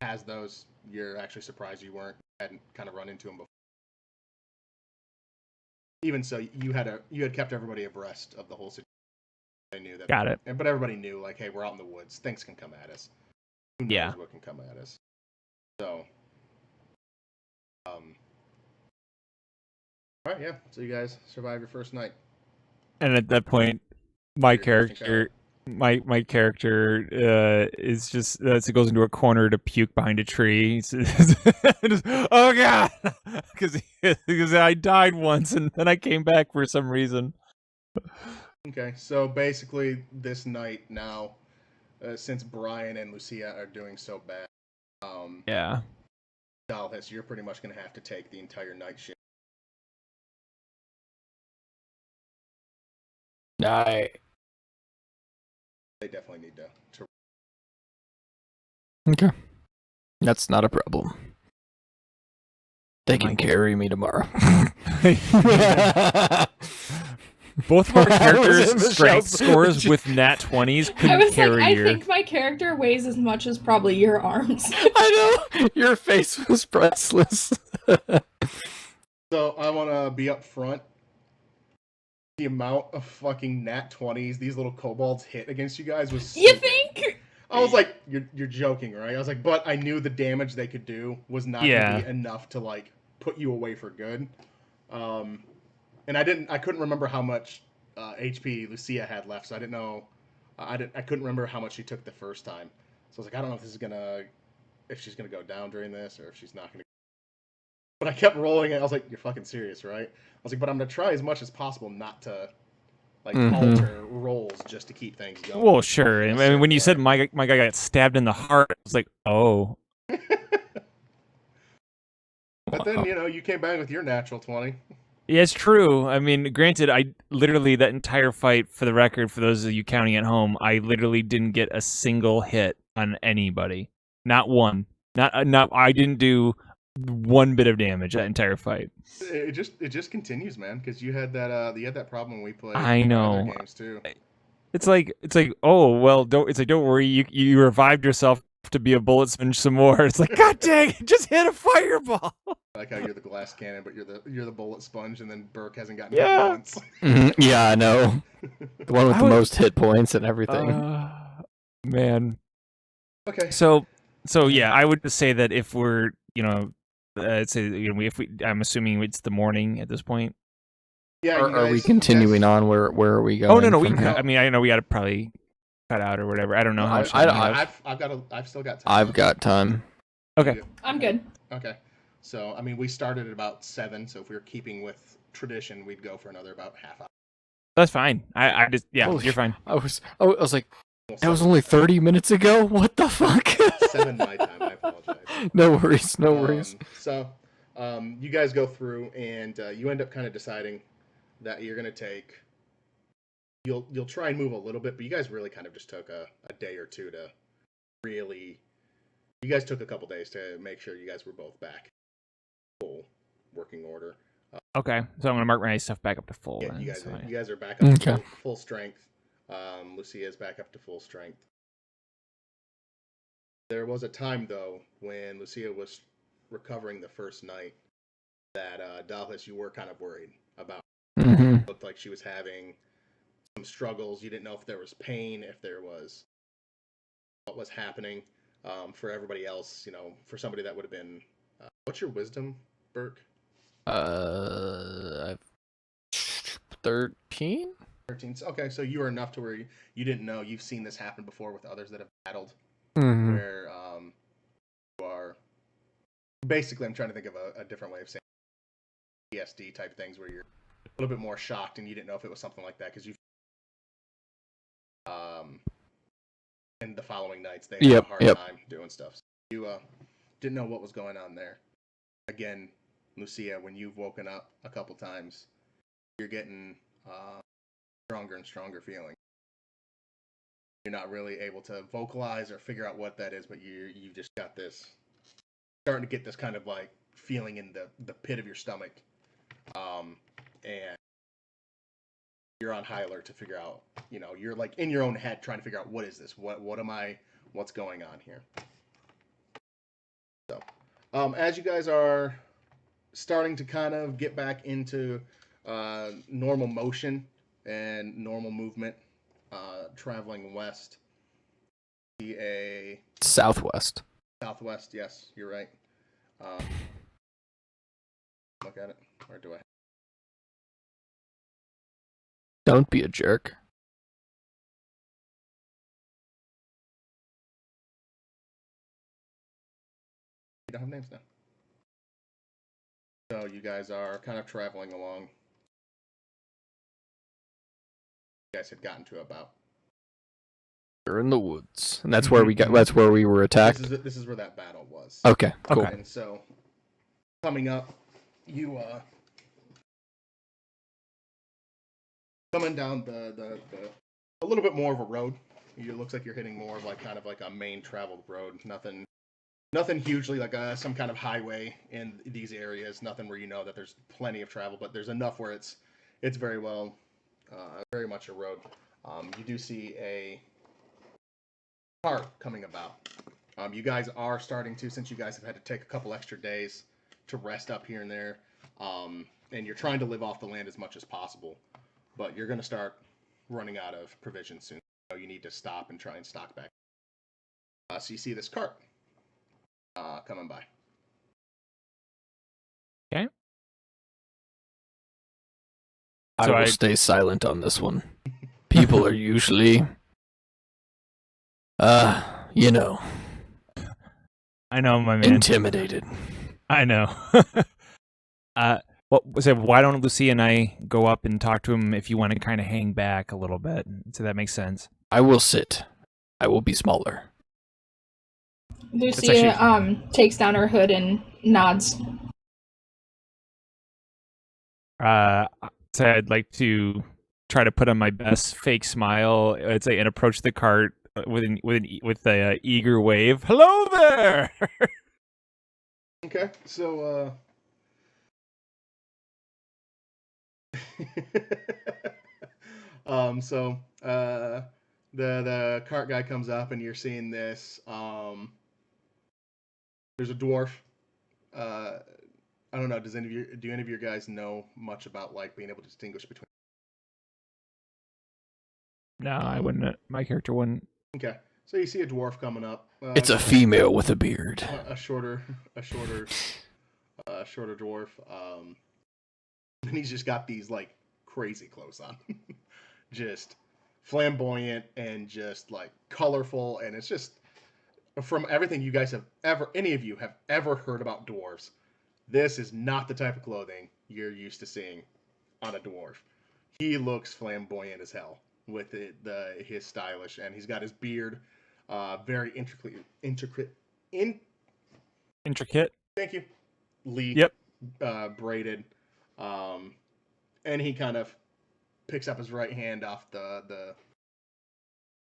has those. You're actually surprised you hadn't kind of run into them before. Even so, you had kept everybody abreast of the whole situation. They knew that. Got it. But everybody knew, like, hey, we're out in the woods. Things can come at us. Who knows Yeah. what can come at us? So, all right, yeah. So you guys survive your first night. And at that point, my Your first character, my character, is just goes into a corner to puke behind a tree. Just, oh god, because I died once and then I came back for some reason. Okay, so basically this night now, since Brian and Lucia are doing so bad, Yeah. Dalhis, you're pretty much going to have to take the entire night shift. I They definitely need to Okay. That's not a problem. They can Michael. carry me tomorrow. Both of our Was it characters' Michelle's- strength scores with nat 20s I couldn't was like, carry I your... think my character weighs as much as probably your arms. I know your face was priceless. So I want to be up front. The amount of fucking nat 20s these little kobolds hit against you guys was. You stupid. think? I was like, you're joking, right? I was like, but I knew the damage they could do was not going to be enough to like put you away for good. And I couldn't remember how much HP Lucia had left, so I didn't know. I couldn't remember how much she took the first time. So I was like, I don't know if she's gonna go down during this or if she's not gonna. But I kept rolling it. I was like, you're fucking serious, right? I was like, but I'm gonna try as much as possible not to like alter rolls just to keep things going. Well, sure. I mean, when you said my guy got stabbed in the heart, I was like, oh. But then, you came back with your natural 20. Yeah, it's true. I mean, granted, I literally, that entire fight, for the record, for those of you counting at home, I literally didn't get a single hit on anybody. Not one. I didn't do one bit of damage that entire fight. It just continues, man, because you had that problem when we played I know. other games too. It's like, oh, well, don't worry, you revived yourself to be a bullet sponge some more. It's like, god dang it, just hit a fireball. I like how you're the glass cannon, but you're the bullet sponge, and then Burke hasn't gotten Yeah. hit once. Yeah, I know. The one with the most hit points and everything. Man. Okay. So yeah, I would just say that if we're, I'm assuming it's the morning at this point. Yeah. Are we continuing on? Where are we going? Oh no, from here? I know we got to probably cut out or whatever. I don't know how much I- time we have. I've still got time. I've got time. Okay. I'm good. Okay. So I mean, we started at about 7. So if we were keeping with tradition, we'd go for another about half hour. That's fine. I just you're fine. I was like, that was only 30 minutes ago. What the fuck? 7 my time. I apologize. No worries. No worries. So, you guys go through, and you end up kind of deciding that you're going to take. You'll try and move a little bit, but you guys really kind of just took a day or two to really. You guys took a couple days to make sure you guys were both back, full working order. Okay, so I'm gonna mark my stuff back up to full. Yeah, then, you guys are back up to Okay. full strength. Lucia is back up to full strength. There was a time, though, when Lucia was recovering the first night that, Dallas, you were kind of worried about. Mm-hmm. It looked like she was having some struggles. You didn't know if there was pain, if there was what was happening. For everybody else, for somebody that would have been... what's your wisdom, Burke? 13? 13. Okay, so you are enough to where you didn't know. You've seen this happen before with others that have battled. Mm-hmm. Where you are basically, I'm trying to think of a different way of saying PSD type things where you're a little bit more shocked and you didn't know if it was something like that because you and the following nights they had a hard time doing stuff. So you didn't know what was going on there. Again, Lucia, when you've woken up a couple times, you're getting stronger and stronger feeling. You're not really able to vocalize or figure out what that is, but you just got this, starting to get this kind of like feeling in the pit of your stomach, and you're on high alert to figure out, you're like in your own head trying to figure out what is this, what's going on here. So, as you guys are starting to kind of get back into normal motion and normal movement. Traveling west, Southwest. Southwest. Yes, you're right. Look at it, or do I? Don't be a jerk. You don't have names now. So you guys are kind of traveling along. You guys had gotten to about. We're in the woods, and that's where we got. That's where we were attacked. This is where that battle was. Okay, cool. And so, coming up, you coming down the a little bit more of a road. It looks like you're hitting more of kind of like a main traveled road. Nothing hugely like some kind of highway in these areas. Nothing where that there's plenty of travel, but there's enough where it's very well very much a road. You do see a cart coming about. You guys are starting to, since you guys have had to take a couple extra days to rest up here and there, and you're trying to live off the land as much as possible, but you're going to start running out of provisions soon. So you need to stop and try and stock back. So you see this cart coming by. Okay. I So will stay silent on this one. People are usually, you know, I know, my man. intimidated. I know. What was it? Why don't Lucia and I go up and talk to him if you want to kind of hang back a little bit? So that makes sense. I will sit. I will be smaller. Lucia takes down her hood and nods. So I'd like to try to put on my best fake smile, I'd say, and approach the cart with a eager wave. Hello there. Okay, so the cart guy comes up and you're seeing this. There's a dwarf. I don't know. Do any of your guys know much about like being able to distinguish between? No, I wouldn't. My character wouldn't. Okay, so you see a dwarf coming up. It's a female with a beard. A shorter dwarf. And he's just got these like crazy clothes on, just flamboyant and just like colorful, and it's just from everything you guys any of you have ever heard about dwarves. This is not the type of clothing you're used to seeing on a dwarf. He looks flamboyant as hell with his stylish, and he's got his beard, very intricate. Thank you. Yep. Braided, and he kind of picks up his right hand off the what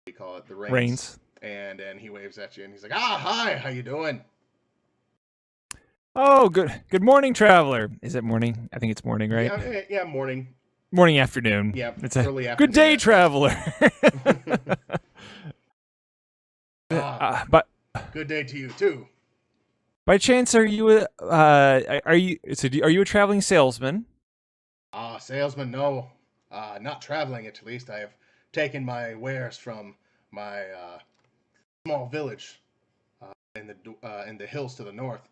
do you call it, the reins, and he waves at you, and he's like, hi, how you doing? Oh, good morning, traveler. Is it morning? I think it's morning, right? Yeah, morning. Morning, afternoon. Yeah, it's early a afternoon. good day, traveler. But good day to you too. By chance, are you a traveling salesman? Salesman, no. Not traveling, at least. I have taken my wares from my small village in the hills to the north.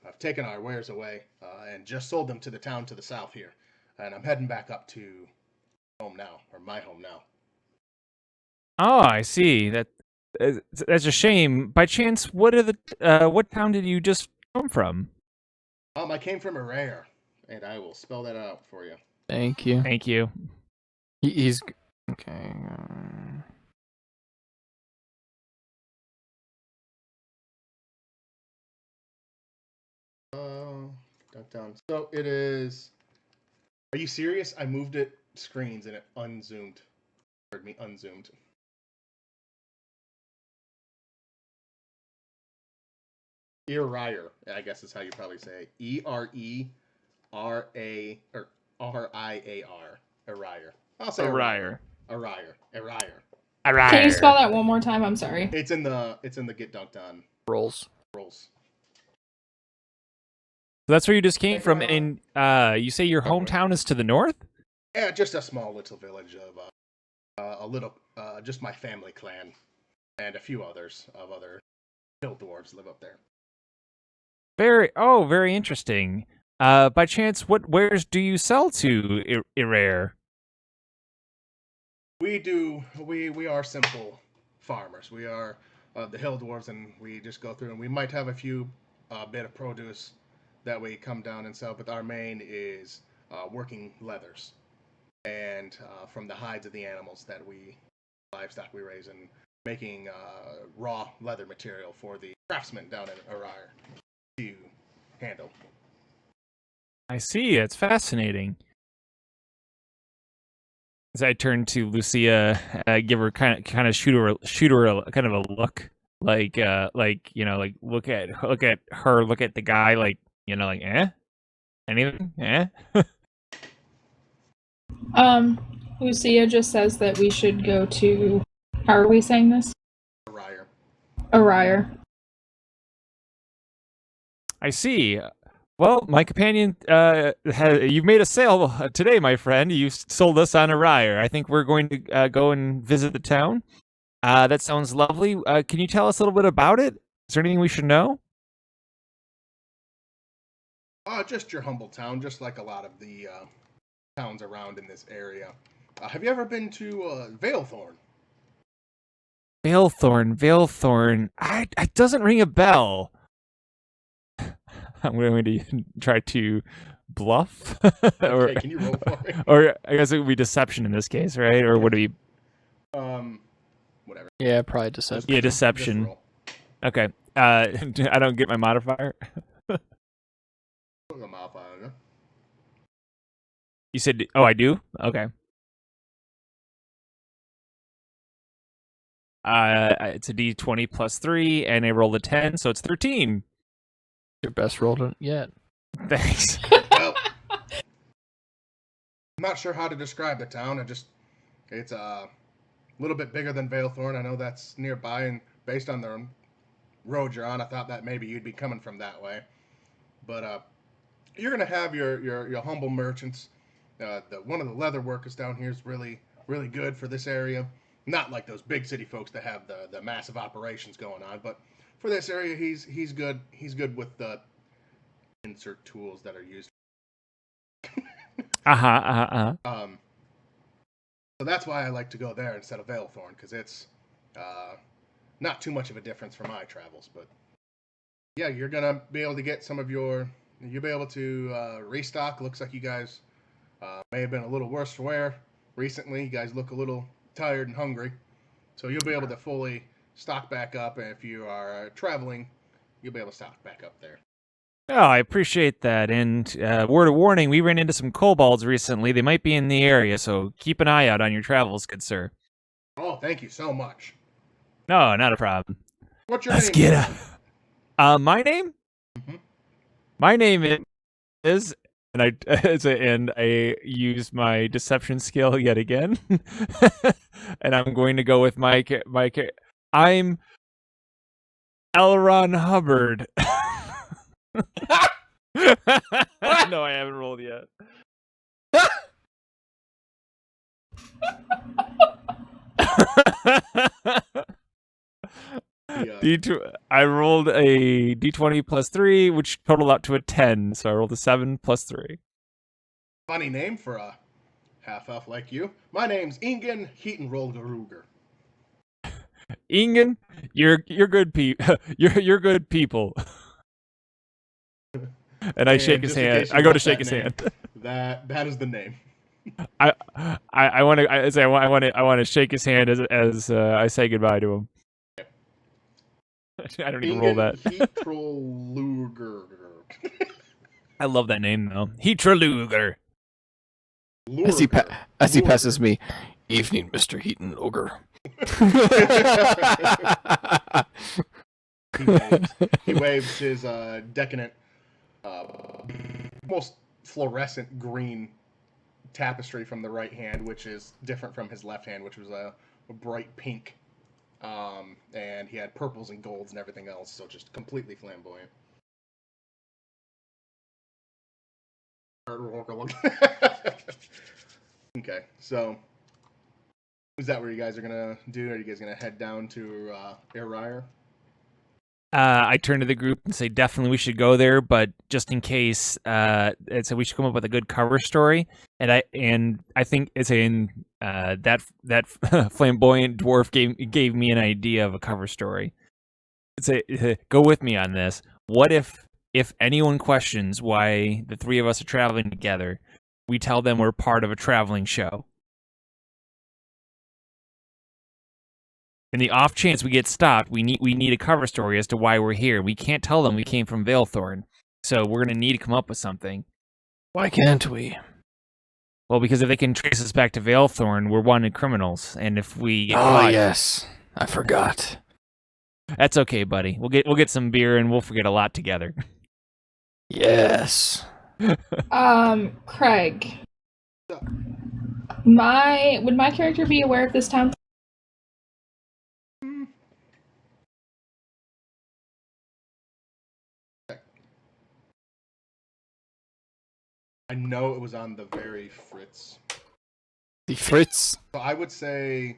I've taken our wares away and just sold them to the town to the south here. And I'm heading back up to my home now. Oh, I see. That's a shame. By chance, what town did you just come from? I came from Arrayr, and I will spell that out for you. Thank you. Thank you. He's okay. Down. So it is. Are you serious? I moved it screens and it unzoomed. Heard me unzoomed. Errier, I guess is how you probably say it. Erera or Riar. Errier. I'll say Arrayr. Errier. Can you spell that one more time? I'm sorry. It's in the Get Dunked On rolls. So that's where you just came from, and you say your hometown is to the north? Yeah, just a small little village of just my family clan, and a few others of other hill dwarves live up there. Very interesting. By chance, what wares do you sell to Errayr? We are simple farmers. We are the hill dwarves, and we just go through, and we might have a few bit of produce that we come down and sell, but our main is working leathers and from the hides of the animals livestock we raise, and making raw leather material for the craftsmen down in Arrayr to handle. I see. It's fascinating. As I turn to Lucia, give her kind of shoot her a kind of a look, like look at her, look at the guy, like anything, Lucia just says that we should go to. How are we saying this? Ryer. Oriar. I see. Well, my companion, you've made a sale today, my friend. You sold us on Oriar. I think we're going to go and visit the town. That sounds lovely. Can you tell us a little bit about it? Is there anything we should know? Just your humble town, just like a lot of the towns around in this area. Have you ever been to Valethorn? Valethorn. It doesn't ring a bell. I'm going to try to bluff. Okay, can you roll for me? Or I guess it would be deception in this case, right? Or would it be? Whatever. Yeah, probably deception. Yeah, Just deception. roll. Okay. I don't get my modifier. Put them off, I don't know. You said, oh, I do? Okay. It's a D20 plus 3, and I rolled a 10, so it's 13. Your best roll yet. Thanks. Well, I'm not sure how to describe the town. It's a little bit bigger than Valethorn. I know that's nearby, and based on the road you're on, I thought that maybe you'd be coming from that way. But you're gonna have your humble merchants. One of the leather workers down here is really good for this area. Not like those big city folks that have the massive operations going on, but for this area, he's good. He's good with the insert tools that are used. So that's why I like to go there instead of Valethorn, because it's not too much of a difference for my travels. But yeah, you're gonna be able to get some of your. You'll be able to restock. Looks like you guys may have been a little worse for wear recently. You guys look a little tired and hungry, so you'll be able to fully stock back up. And if you are traveling, you'll be able to stock back up there. Oh, I appreciate that. And word of warning, we ran into some kobolds recently. They might be in the area, so keep an eye out on your travels, good sir. Oh, thank you so much. No, not a problem. What's your Let's name? get up. My name? Mhm. My name is, and I use my deception skill yet again, and I'm going to go with I'm Elron Hubbard. No, I haven't rolled yet. I rolled a D20 plus 3, which totaled out to a 10, so I rolled a 7 plus 3. Funny name for a half-elf like you. My name's Ingen Heaton-Rolgeruger. Ingen, you're good you're good people. And I shake his just in hand. case you I go to missed shake that his name, hand. That is the name. I want to shake his hand as I say goodbye to him. I don't even roll that. Heaton-Rolgeruger. I love that name though. Heatraluger. As he passes me, evening, Mr. Heaton Ogre. He waves his decadent, almost fluorescent green tapestry from the right hand, which is different from his left hand, which was a bright pink. And he had purples and golds and everything else, so just completely flamboyant. Okay, so is that where you guys are gonna do? Are you guys gonna head down to Airrire? I turn to the group and say, definitely we should go there, but just in case, so we should come up with a good cover story. And I think it's in that flamboyant dwarf gave me an idea of a cover story. Go with me on this. What if anyone questions why the three of us are traveling together, we tell them we're part of a traveling show. In the off chance we get stopped, we need a cover story as to why we're here. We can't tell them we came from Valethorn, so we're gonna need to come up with something. Why can't we? Well, because if they can trace us back to Valethorn, we're wanted criminals, and if we get Oh caught, yes, I forgot. that's okay, buddy. We'll get some beer and we'll forget a lot together. Yes. Craig. Would my character be aware of this town? I know it was on the very Fritz. The Fritz. So I would say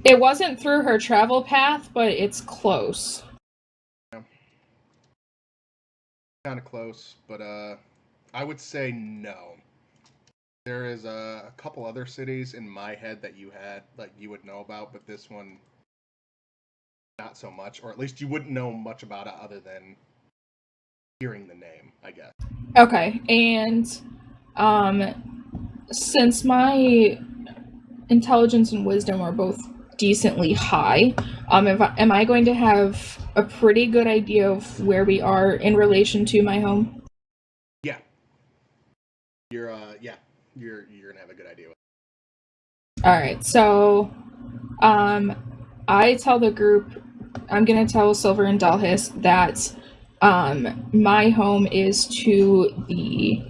It wasn't through her travel path, but it's close. kind of close, but I would say no. There is a couple other cities in my head that you would know about, but this one not so much, or at least you wouldn't know much about it other than hearing the name, I guess. Okay, and since my intelligence and wisdom are both decently high, am I going to have a pretty good idea of where we are in relation to my home? Yeah. You're gonna have a good idea. Alright, so I tell the group, I'm gonna tell Silver and Dalhis that my home is to the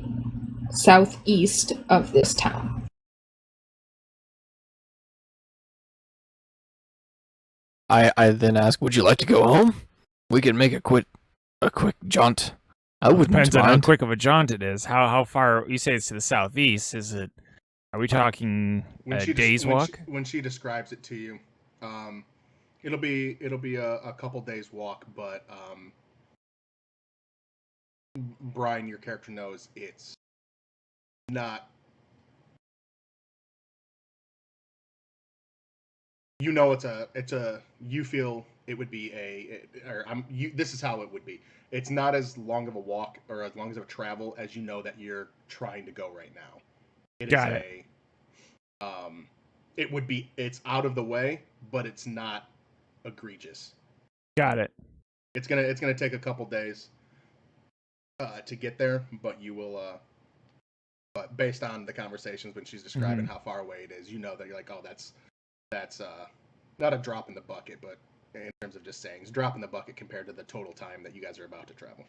southeast of this town. I then ask, would you like to go home? We can make a quick jaunt. I wouldn't Depends on mind. how quick of a jaunt it is. How far? You say it's to the southeast. Is it? Are we talking a day's walk? When she describes it to you, it'll be a couple days walk, but Brian, your character knows it's not. You know, you feel it would be this is how it would be. It's not as long of a walk or as long as of a travel as you know that you're trying to go right now. Got it. It would be, it's out of the way, but it's not egregious. Got it. It's gonna take a couple days to get there, but you will. But based on the conversations when she's describing how far away it is, you know that you're like, oh, that's not a drop in the bucket, but in terms of just saying, it's a drop in the bucket compared to the total time that you guys are about to travel.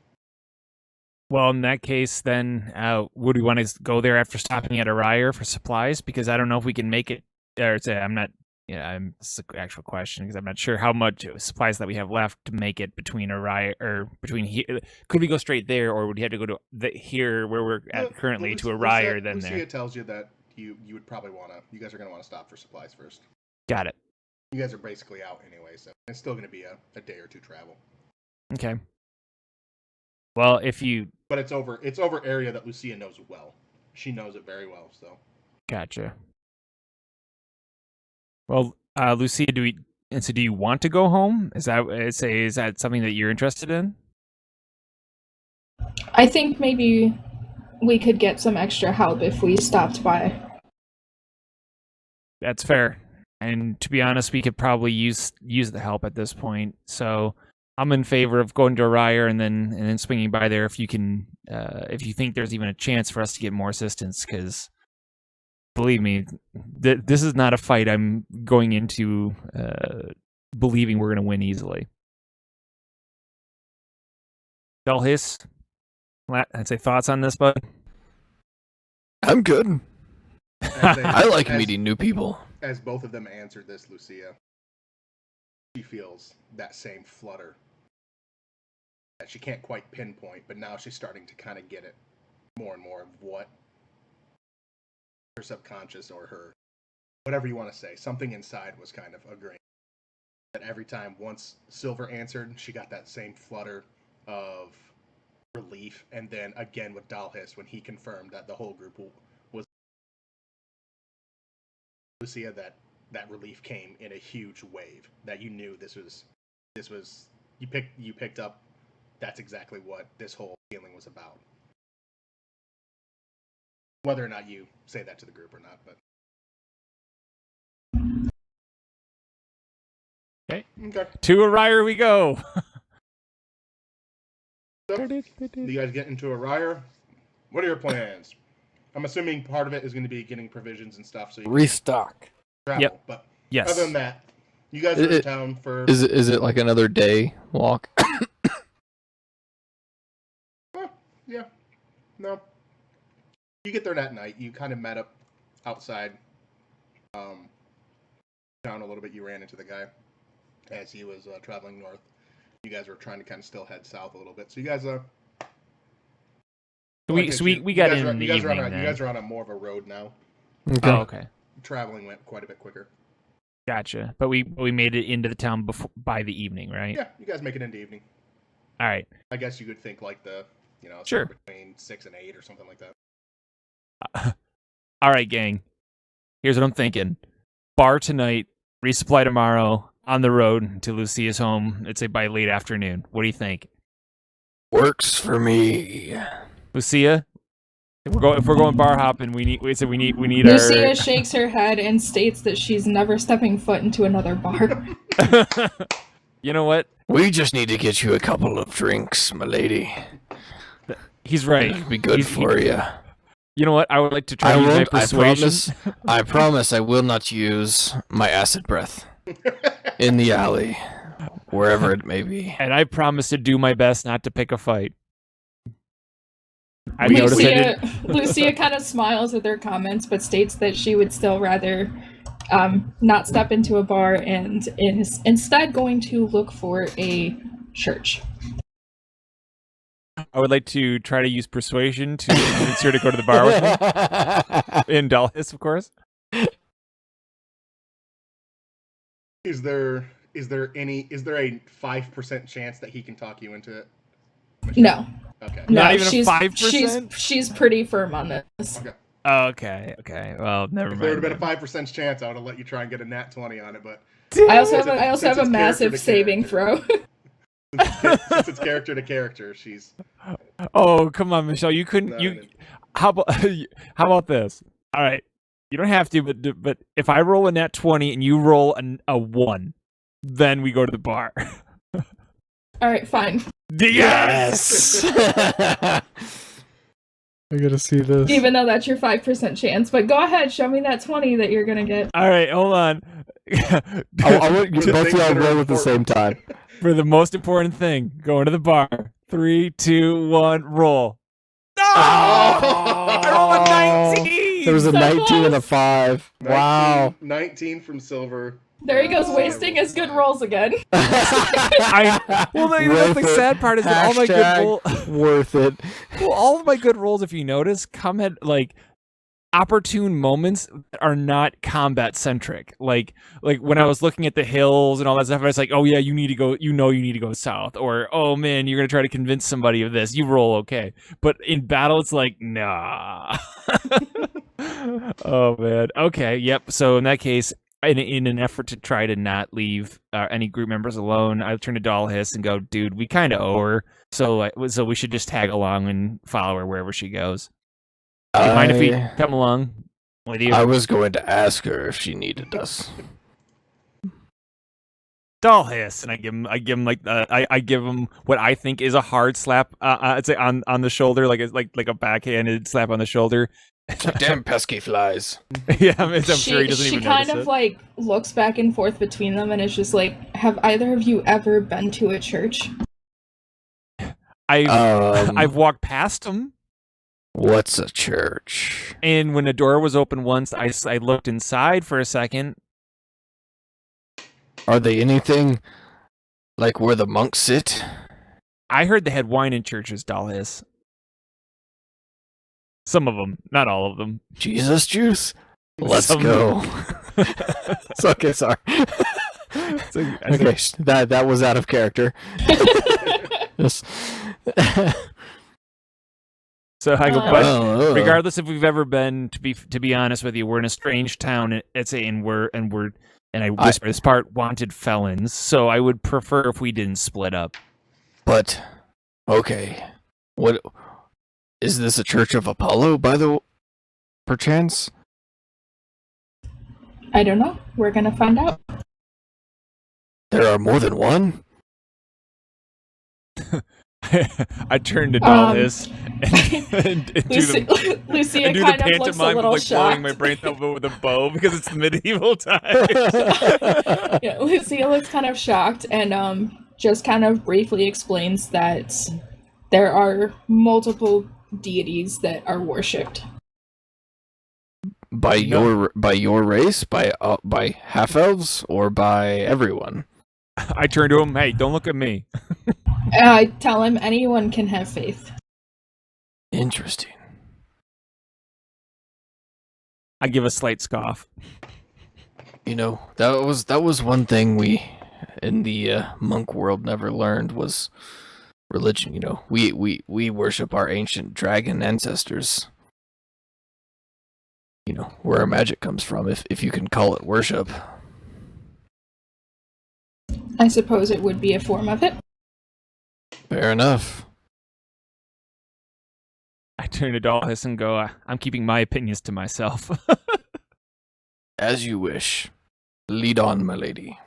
Well, in that case, then would we want to go there after stopping at Orier for supplies? Because I don't know if we can make it. Or say I'm not. It's an actual question because I'm not sure how much supplies that we have left to make it between Orier or between here. Could we go straight there, or would we have to go to here where we're at currently to Orier? Then Lucia there tells you that you would probably want to. You guys are going to want to stop for supplies first. Got it. You guys are basically out anyway, so it's still going to be a day or two travel. Okay. Well, but it's over area that Lucia knows well. She knows it very well, so. Gotcha. Well, Lucia, do you want to go home? Is that something that you're interested in? I think maybe we could get some extra help if we stopped by. That's fair. And to be honest, we could probably use the help at this point. So I'm in favor of going to Orier and then swinging by there if you can, if you think there's even a chance for us to get more assistance. Because believe me, this is not a fight I'm going into believing we're going to win easily. Dalhis, I'd say thoughts on this, bud. I'm good. I like meeting new people. As both of them answered this, Lucia, she feels that same flutter that she can't quite pinpoint, but now she's starting to kind of get it more and more of what her subconscious or her, whatever you want to say, something inside was kind of agreeing. That every time once Silver answered, she got that same flutter of relief, and then again with Dalhis when he confirmed that the whole group was Lucia, that relief came in a huge wave. That you knew this was you picked up. That's exactly what this whole feeling was about. Whether or not you say that to the group or not, but okay. To Orier we go. So, you guys get into Orier. What are your plans? I'm assuming part of it is going to be getting provisions and stuff, so you Restock. travel. Yep. But Yes. other than that, you guys are in town for. Is it like another day walk? Yeah. No. You get there that night. You kind of met up outside down a little bit, you ran into the guy as he was traveling north. You guys were trying to kind of still head south a little bit. So you guys we got in the evening then. You guys are on a more of a road now. Okay. Oh, okay. Traveling went quite a bit quicker. Gotcha. But we made it into the town by the evening, right? Yeah, you guys make it into evening. All right. I guess you could think like Sure. between 6 and 8 or something like that. All right, gang. Here's what I'm thinking. Bar tonight, resupply tomorrow, on the road to Lucia's home, let's say by late afternoon. What do you think? Works for me. Lucia? If we're going bar hopping, we need Lucia our... shakes her head and states that she's never stepping foot into another bar. You know what? We just need to get you a couple of drinks, my lady. He's right. It'll be good for you. You know what? I would like to try to use my persuasion. I promise I will not use my acid breath in the alley, wherever it may be. And I promise to do my best not to pick a fight. I noticed Lucia kind of smiles at their comments, but states that she would still rather not step into a bar and is instead going to look for a church. I would like to try to use persuasion to convince her to go to the bar with me. In Dallas, of course. Is there a 5% chance that he can talk you into it? No. Okay. No, Not even a 5%? She's pretty firm on this. Okay. Okay. Well, never If mind. there would have been a 5% chance, I would have let you try and get a nat 20 on it, but I also have Since a it's massive character to saving character. throw. since it's character to character, she's Oh, come on, Michelle. You couldn't. not You. in it. How about this? All right. You don't have to, but if I roll a nat 20 and you roll a 1, then we go to the bar. All right, fine. Yes. I gotta see this. Even though that's your 5% chance, but go ahead, show me that 20 that you're gonna get. All right, hold on. I want you both of y'all roll at the same time. For the most important thing, going to the bar. 3, 2, 1, roll. I rolled a 19. There was a So 19 and a close. 5. Wow. 19 from Silver. There he goes, wasting his good rolls again. Well, that's the sad part is that all my good worth it. Well, all of my good rolls, if you notice, come at like opportune moments that are not combat centric. Like when I was looking at the hills and all that stuff, I was like, oh yeah, you need to go south, or oh man, you're gonna try to convince somebody of this. You roll okay, but in battle, it's like nah. Oh man. Okay. Yep. So in that case, in an effort to try to not leave any group members alone, I turn to Dollhiss and go, dude, we kind of owe her, so we should just tag along and follow her wherever she goes. Do you mind if we come along with you? I was going to ask her if she needed us. Dollhiss, and I give him like I give him what I think is a hard slap. I'd say on the shoulder, like a backhanded slap on the shoulder. Damn pesky flies. Yeah, I'm sure he doesn't she even kind notice of it. like looks back and forth between them and is just like, have either of you ever been to a church? I've walked past them. What's a church? And when the door was open once, I looked inside for a second. Are they anything like where the monks sit? I heard they had wine in churches, Dollhiss. Some of them, not all of them. Jesus juice? Let's Some- go. It's okay, sorry. Okay, that was out of character. Just... So I go, but Oh, regardless if we've ever been, to be honest with you, we're in a strange town. And I whisper this part, wanted felons. So I would prefer if we didn't split up. But okay, what is this? A church of Apollo, perchance? I don't know. We're gonna find out. There are more than one. I turned to Dollhiss and do Lucia the kind of looks a pantomime of little like blowing my shocked. brains out with a bow because it's the medieval times. Yeah, Lucia looks kind of shocked and just kind of briefly explains that there are multiple deities that are worshipped. By No. your race, by half elves, or by everyone? I turn to him. Hey, don't look at me. I tell him anyone can have faith. Interesting. I give a slight scoff. You know, that was one thing we in the monk world never learned was religion. You know, we worship our ancient dragon ancestors. You know, where our magic comes from, if you can call it worship. I suppose it would be a form of it. Fair enough. I turn to Dallas and go, I'm keeping my opinions to myself. As you wish. Lead on, my lady.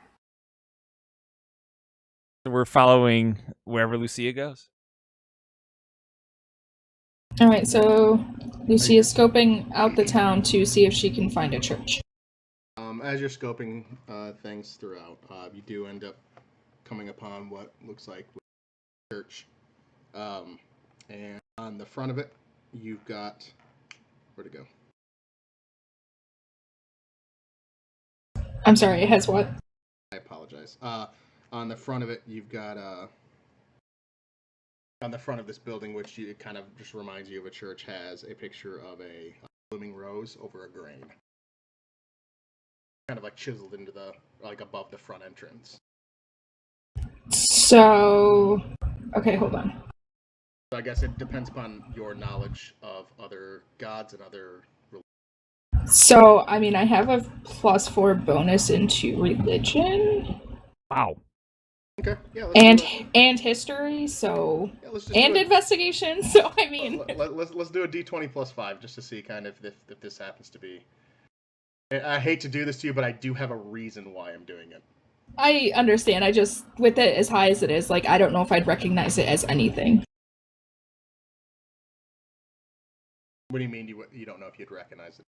We're following wherever Lucia goes. Alright, so Lucy is scoping out the town to see if she can find a church. As you're scoping things throughout, you do end up coming upon what looks like a church. And on the front of it, you've got... Where'd it go? I'm sorry, it has what? I apologize. On the front of it, you've got... on the front of this building, which it kind of just reminds you of a church, has a picture of a blooming rose over a grain. Kind of like chiseled into the, like above the front entrance. So... Okay, hold on. So I guess it depends upon your knowledge of other gods and other religions. So, I mean, I have a +4 bonus into religion. Wow. Okay, yeah. And history, so... Yeah, let's just And do investigation, so I mean... Let's do a d20 plus 5 just to see kind of if this happens to be... I hate to do this to you, but I do have a reason why I'm doing it. I understand, I just... With it as high as it is, like, I don't know if I'd recognize it as anything. What do you mean you don't know if you'd recognize it?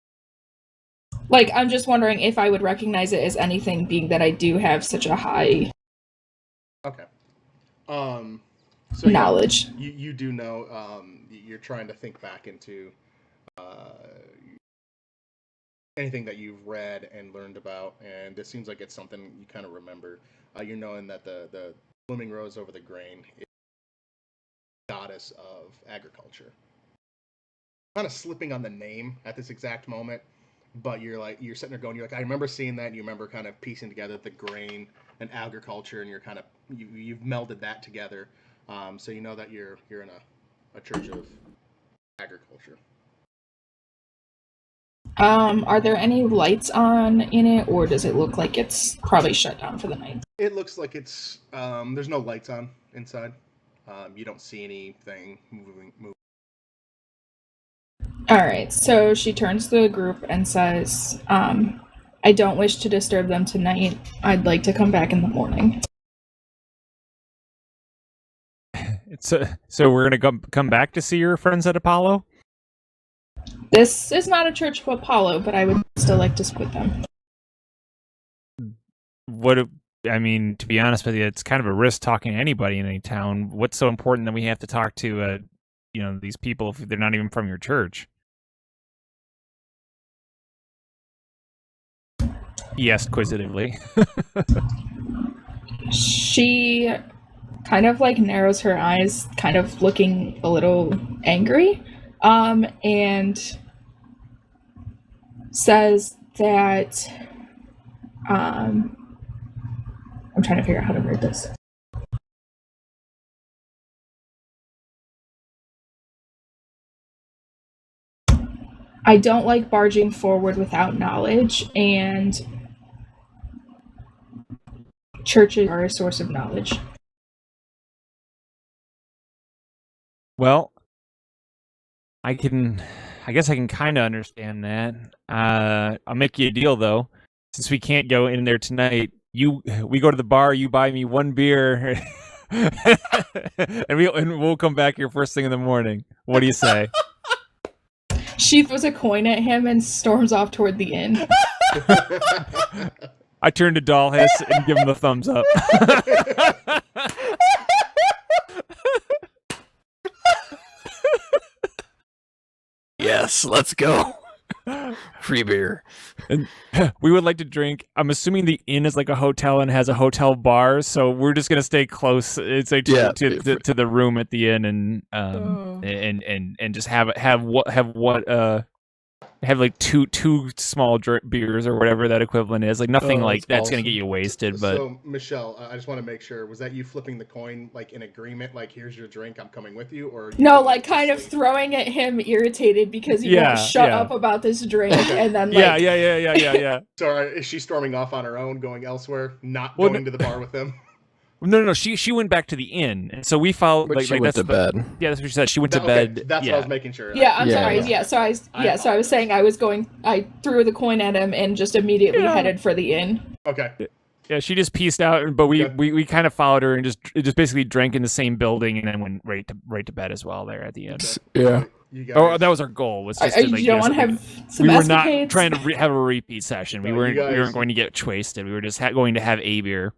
Like, I'm just wondering if I would recognize it as anything, being that I do have such a high Okay. So knowledge. Yeah, you do know, you're trying to think back into anything that you've read and learned about, and it seems like it's something you kind of remember. You're knowing that the blooming rose over the grain is the goddess of agriculture. Kind of slipping on the name at this exact moment, but you're sitting there going, I remember seeing that, and you remember kind of piecing together the grain and agriculture, and you're kind of you've melded that together. So you know that you're in a church of agriculture. Are there any lights on in it, or does it look like it's probably shut down for the night? It looks like it's there's no lights on inside. You don't see anything moving. Alright, so she turns to the group and says, I don't wish to disturb them tonight. I'd like to come back in the morning. So we're gonna come back to see your friends at Apollo? This is not a church of Apollo, but I would still like to split them. I mean, to be honest with you, it's kind of a risk talking to anybody in any town. What's so important that we have to talk to, these people if they're not even from your church? He asked quizzitively. She kind of like narrows her eyes, kind of looking a little angry, and says that, I'm trying to figure out how to word this. I don't like barging forward without knowledge, and churches are a source of knowledge. Well, I guess I can kind of understand that. I'll make you a deal though. Since we can't go in there tonight, we go to the bar, you buy me one beer, and we'll come back here first thing in the morning. What do you say? She throws a coin at him and storms off toward the inn. I turn to Dollhiss and give him the thumbs up. Yes, let's go. Free beer. And we would like to drink. I'm assuming the inn is like a hotel and has a hotel bar, so we're just gonna stay close. It's like to the room at the inn and just have like two small beers or whatever that equivalent is. Like nothing like that's gonna get you wasted. But so Michelle, I just want to make sure, was that you flipping the coin like in agreement, like here's your drink, I'm coming with you, or no, like kind of throwing at him, irritated because he won't shut up about this drink, and then like yeah. So is she storming off on her own, going elsewhere, not going to the bar with them? No. She went back to the inn, and so we followed. But she went to bed. Yeah, that's what she said. She went to bed. That's what I was making sure. Yeah, I'm sorry. Yeah, so I was saying I threw the coin at him and just immediately headed for the inn. Okay. Yeah, she just pieced out, but we kind of followed her and just basically drank in the same building, and then went right to bed as well there at the end. Yeah. That was our goal. Was just you don't want to have some we were escapades? not trying to have a repeat session. We weren't going to get wasted. We were just going to have a beer.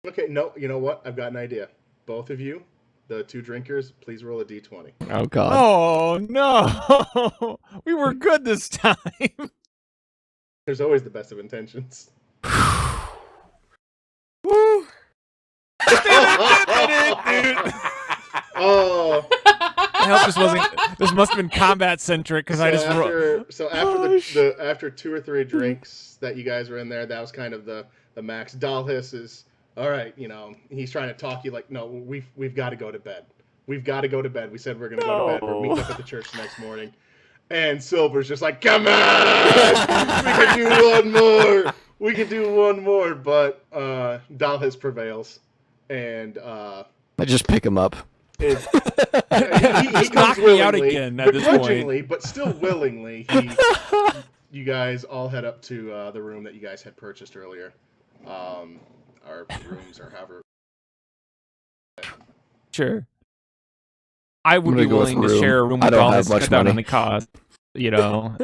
Okay, no, you know what? I've got an idea. Both of you, the two drinkers, please roll a d20. Oh, God. Oh, no. We were good this time. There's always the best of intentions. Woo. Oh. I hope this must have been combat centric because after 2 or 3 drinks that you guys were in there, that was kind of the max. Dalhis is all right. You know, he's trying to talk you like, no, we've got to go to bed. We've got to go to bed. We said we're gonna go to bed. We're meeting up at the church the next morning. And Silver's just like, come on, we can do one more. We can do one more, but Dalhis prevails, and I just pick him up. He comes me out again at this point. But still willingly. You guys all head up to the room that you guys had purchased earlier, our rooms or however. Sure. I would be willing to share a room with all this cut down on the cost. You know,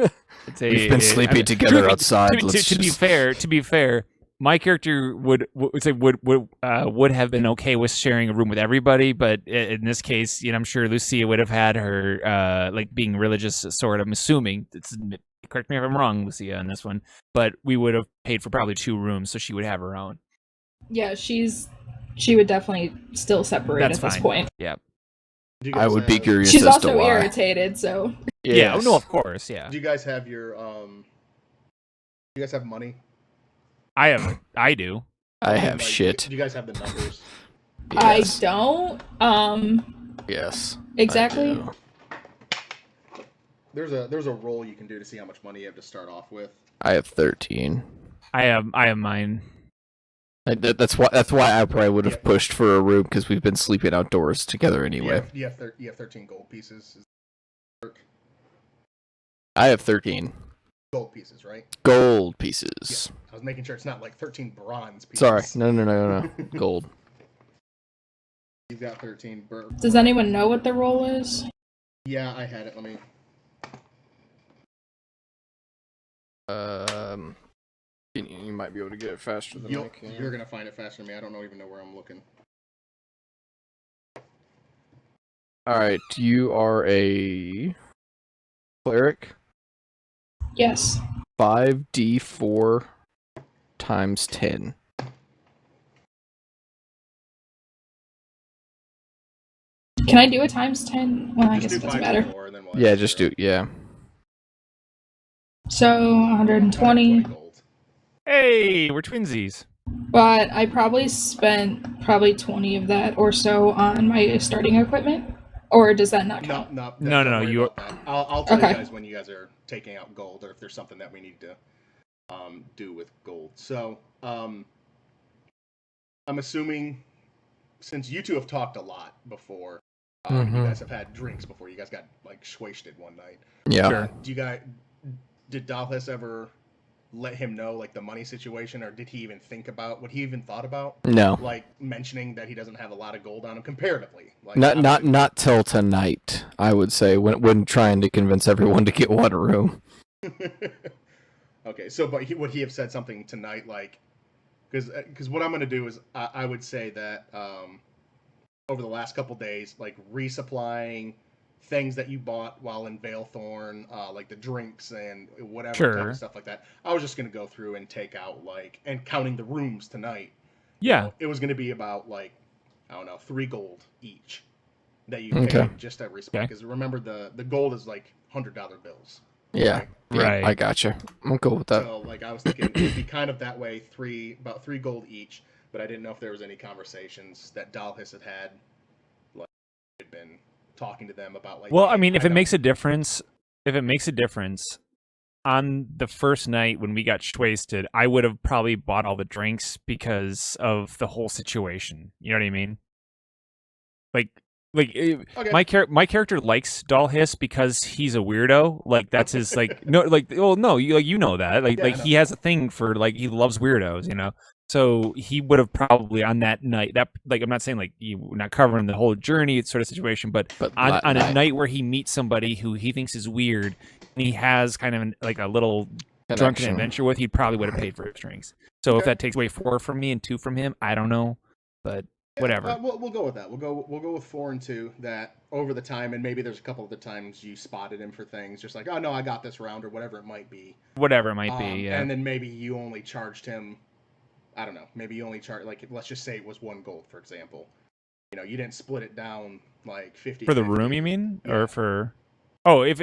we've been sleeping together outside. To be fair, my character would have been okay with sharing a room with everybody, but in this case, you know, I'm sure Lucia would have had her like being religious sort of. I'm assuming. Correct me if I'm wrong, Lucia, on this one, but we would have paid for probably 2 rooms, so she would have her own. Yeah, she would definitely still separate at this point. Yeah. I would be curious. She's as also to why. irritated, so. Yes. Yeah, no, of course, yeah. Do you guys have your you guys have money? I do. I have shit. Do you guys have the numbers? Yes. I don't. Yes. Exactly. There's a roll you can do to see how much money you have to start off with. I have 13. I have mine. That's why I probably would have pushed for a room because we've been sleeping outdoors together anyway. You have 13 gold pieces. I have 13 gold pieces, right? Gold pieces. Yeah. I was making sure it's not like 13 bronze pieces. Sorry, no. Gold. You've got 13. Does anyone know what the roll is? Yeah, I had it. Let me. You might be able to get it faster than I can. You're gonna find it faster than me. I don't even know where I'm looking. Alright, you are a cleric? Yes. 5d4 times 10. Can I do a times 10? Well, I guess it doesn't matter. Yeah, just do, yeah. So, 120. Hey, we're twinsies. But I probably spent 20 of that or so on my starting equipment. Or does that not count? No. I'll tell you guys when you guys are taking out gold, or if there's something that we need to do with gold. So, I'm assuming, since you two have talked a lot before, you guys have had drinks before. You guys got like wasted one night. Yeah. Sure. Did Dalhis ever let him know like the money situation, or did he even think about what he even thought about? No. Like mentioning that he doesn't have a lot of gold on him comparatively. Like, not till tonight, I would say, when trying to convince everyone to get one room. Okay, so but would he have said something tonight, like, because what I'm going to do is I would say that over the last couple days, like resupplying things that you bought while in Valethorn, like the drinks and whatever type Sure. of stuff like that. I was just gonna go through and take out and counting the rooms tonight. Yeah. It was gonna be about like I don't know 3 gold each that you Okay. paid just at respawn. Okay. Because remember the gold is like $100 bills. Yeah. Right. Yeah, Right. I gotcha. I'm cool with that. So like I was thinking it'd be kind of that way, about 3 gold each. But I didn't know if there was any conversations that Dalhis had like had been talking to them about like. Well, hey, I mean, if it know- makes a difference, on the first night when we got wasted, I would have probably bought all the drinks because of the whole situation. You know what I mean? Okay. My character likes Dalhis because he's a weirdo. Like that's his like no like well no you know that Yeah, I know. he has a thing for like he loves weirdos, you know. So he would have probably on that night that like I'm not saying like you not covering the whole journey sort of situation, but on that a night. night where he meets somebody who he thinks is weird and he has kind of like a little drunken Connection. adventure with, he probably would have paid for his drinks. So if Okay. that takes away 4 from me and 2 from him, I don't know, but whatever. We'll go with that. We'll go with 4 and 2. That over the time, and maybe there's a couple of the times you spotted him for things, just like oh no, I got this round or whatever it might be. Whatever it might be, yeah. And then maybe you only charged him. I don't know. Maybe you only charged like let's just say it was 1 gold, for example. You know, you didn't split it down like 50 For the room, you mean, Yeah. or for? Oh, if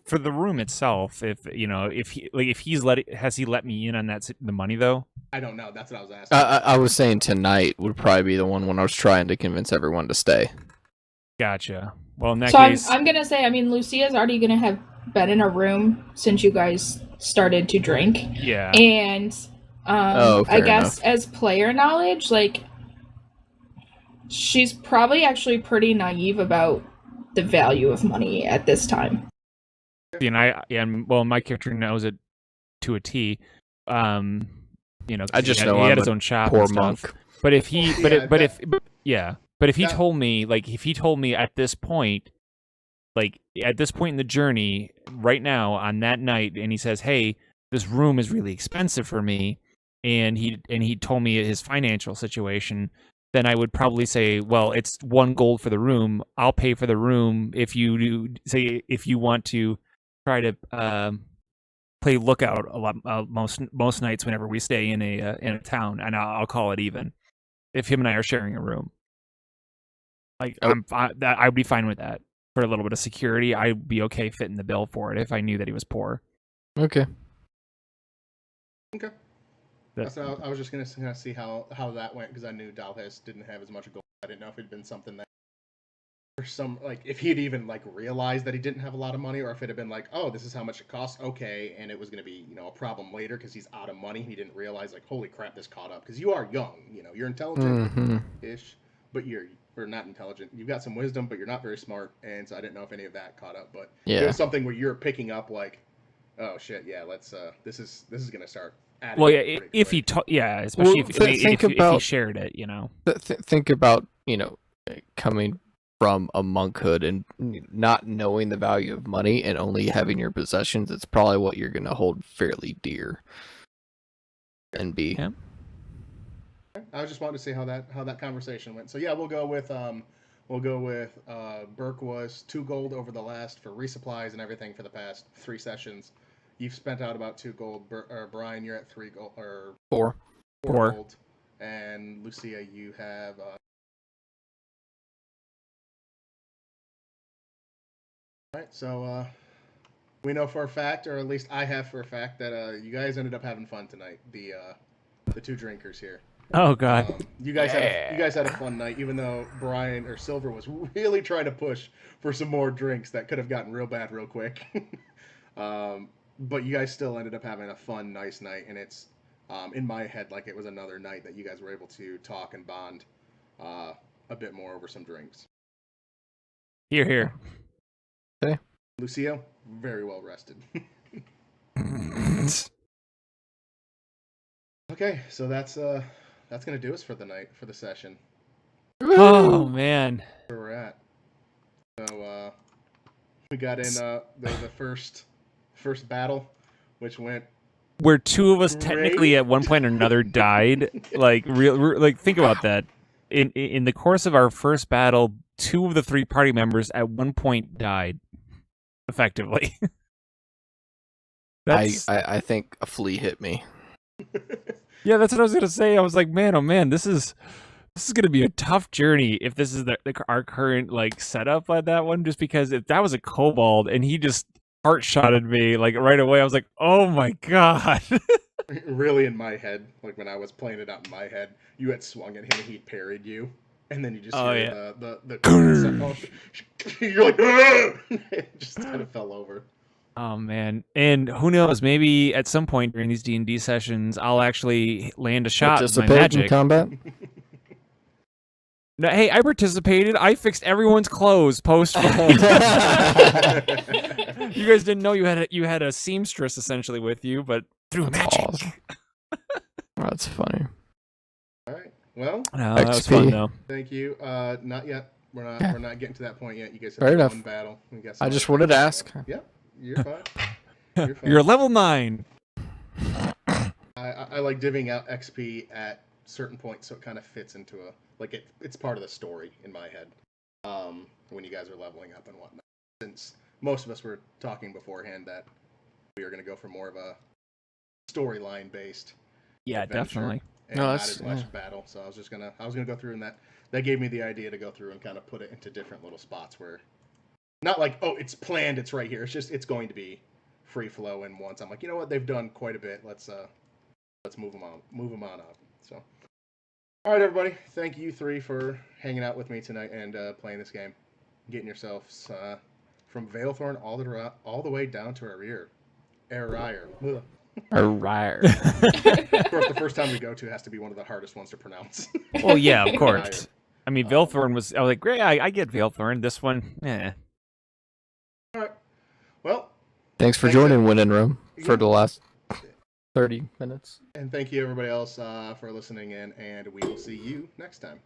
for the room itself, if has he let me in on the money though? I don't know. That's what I was asking. I was saying tonight would probably be the one when I was trying to convince everyone to stay. Gotcha. Well, in that So case, I'm gonna say, I mean, Lucia's already gonna have been in a room since you guys started to drink, yeah, and I fair guess enough. as player knowledge, like she's probably actually pretty naive about the value of money at this time. my character knows it to a T. You know, 'cause I just he know had I'm his a own shop Poor and stuff. monk. But if he, but Yeah, it, but that- if, but, yeah, but if he that- told me, like, if he told me at this point, like at this point in the journey, right now on that night, and he says, "Hey, this room is really expensive for me," and he told me his financial situation, then I would probably say, "Well, it's 1 gold for the room. I'll pay for the room if you do say if you want to try to play lookout a lot most nights whenever we stay in a town, and I'll call it even if him and I are sharing a room. Like Oh. I'd be fine with that for a little bit of security. I'd be okay fitting the bill for it if I knew that he was poor. Okay. Okay. That- So I was just gonna kind of see how that went because I knew Dalhis didn't have as much gold. I didn't know if it'd been something that, or some like if he'd even like realized that he didn't have a lot of money, or if it had been like, oh, this is how much it costs, okay, and it was gonna be a problem later because he's out of money. He didn't realize like, holy crap, this caught up because you are young, you're intelligent ish, but you're not intelligent. You've got some wisdom, but you're not very smart, and so I didn't know if any of that caught up. But it Yeah. was something where you're picking up like, oh shit, yeah, let's this is gonna start. Adding Well, up yeah, pretty if he quick. especially Well, if think if he about- shared it, you know. Think about, coming from a monkhood and not knowing the value of money and only having your possessions. It's probably what you're going to hold fairly dear and be. Yeah. I just wanted to see how that conversation went. So yeah, we'll go with Burke was 2 gold over the last for resupplies and everything for the past 3 sessions. You've spent out about 2 gold. Brian, you're at 3 gold or 4. 4 gold, and Lucia, you have. All right, so we know for a fact, or at least I have for a fact, that you guys ended up having fun tonight. The 2 drinkers here. Oh God. You guys had a fun night, even though Brian or Silver was really trying to push for some more drinks that could have gotten real bad real quick. But you guys still ended up having a fun, nice night, and it's in my head like it was another night that you guys were able to talk and bond a bit more over some drinks. Here. Lucio, very well rested. Okay, so that's gonna do us for the night, for the session. Oh man. Where we're at. So we got in the first battle, which went Where 2 of us technically Great. at one point or another died. Like think about that. In the course of our first battle, 2 of the 3 party members at one point died, effectively. I think a flea hit me. Yeah, that's what I was gonna say. I was like, man, oh man, this is gonna be a tough journey if this is our current like setup on that one. Just because if that was a kobold and he just heart shotted me like right away, I was like, oh my god. Really, in my head, like when I was playing it out in my head, you had swung at him and he parried you, and then you just hear the you're like, it just kind of fell over. Oh man, and who knows? Maybe at some point during these D&D sessions, I'll actually land a shot with my Participate in magic. combat. No, hey, I participated. I fixed everyone's clothes post fight. You guys didn't know you had a seamstress essentially with you, but through magic. Awesome. That's funny. All right. Well, No, that was XP. fun though. thank you. Not yet. We're not getting to that point yet. You guys have Fair enough. one battle. We got I some just other wanted to things ask. going. Yeah, you're fine. You're fine. You're level 9. I like divvying out XP at certain points so it kind of fits into it's part of the story in my head. When you guys are leveling up and whatnot. Since most of us were talking beforehand that we are going to go for more of a storyline based. Yeah, adventure definitely. And not as much battle. So I was gonna go through, and that gave me the idea to go through and kind of put it into different little spots where, not like, oh, it's planned, it's right here. It's just, it's going to be free flow. And once I'm like, you know what, they've done quite a bit. Let's move them on up. So, all right, everybody, thank you 3 for hanging out with me tonight and playing this game, getting yourselves from Valethorn all the way down to Arrear. Ugh. Alright. Of course, the first time we go to has to be one of the hardest ones to pronounce. Well, yeah, of course. I mean, Valethorn was. I was like, great. I get Valethorn. This one, All right. Well, Thanks for Thanks, joining Win in Room for Yeah. the last 30 minutes. and thank you everybody else for listening in, and we will see you next time.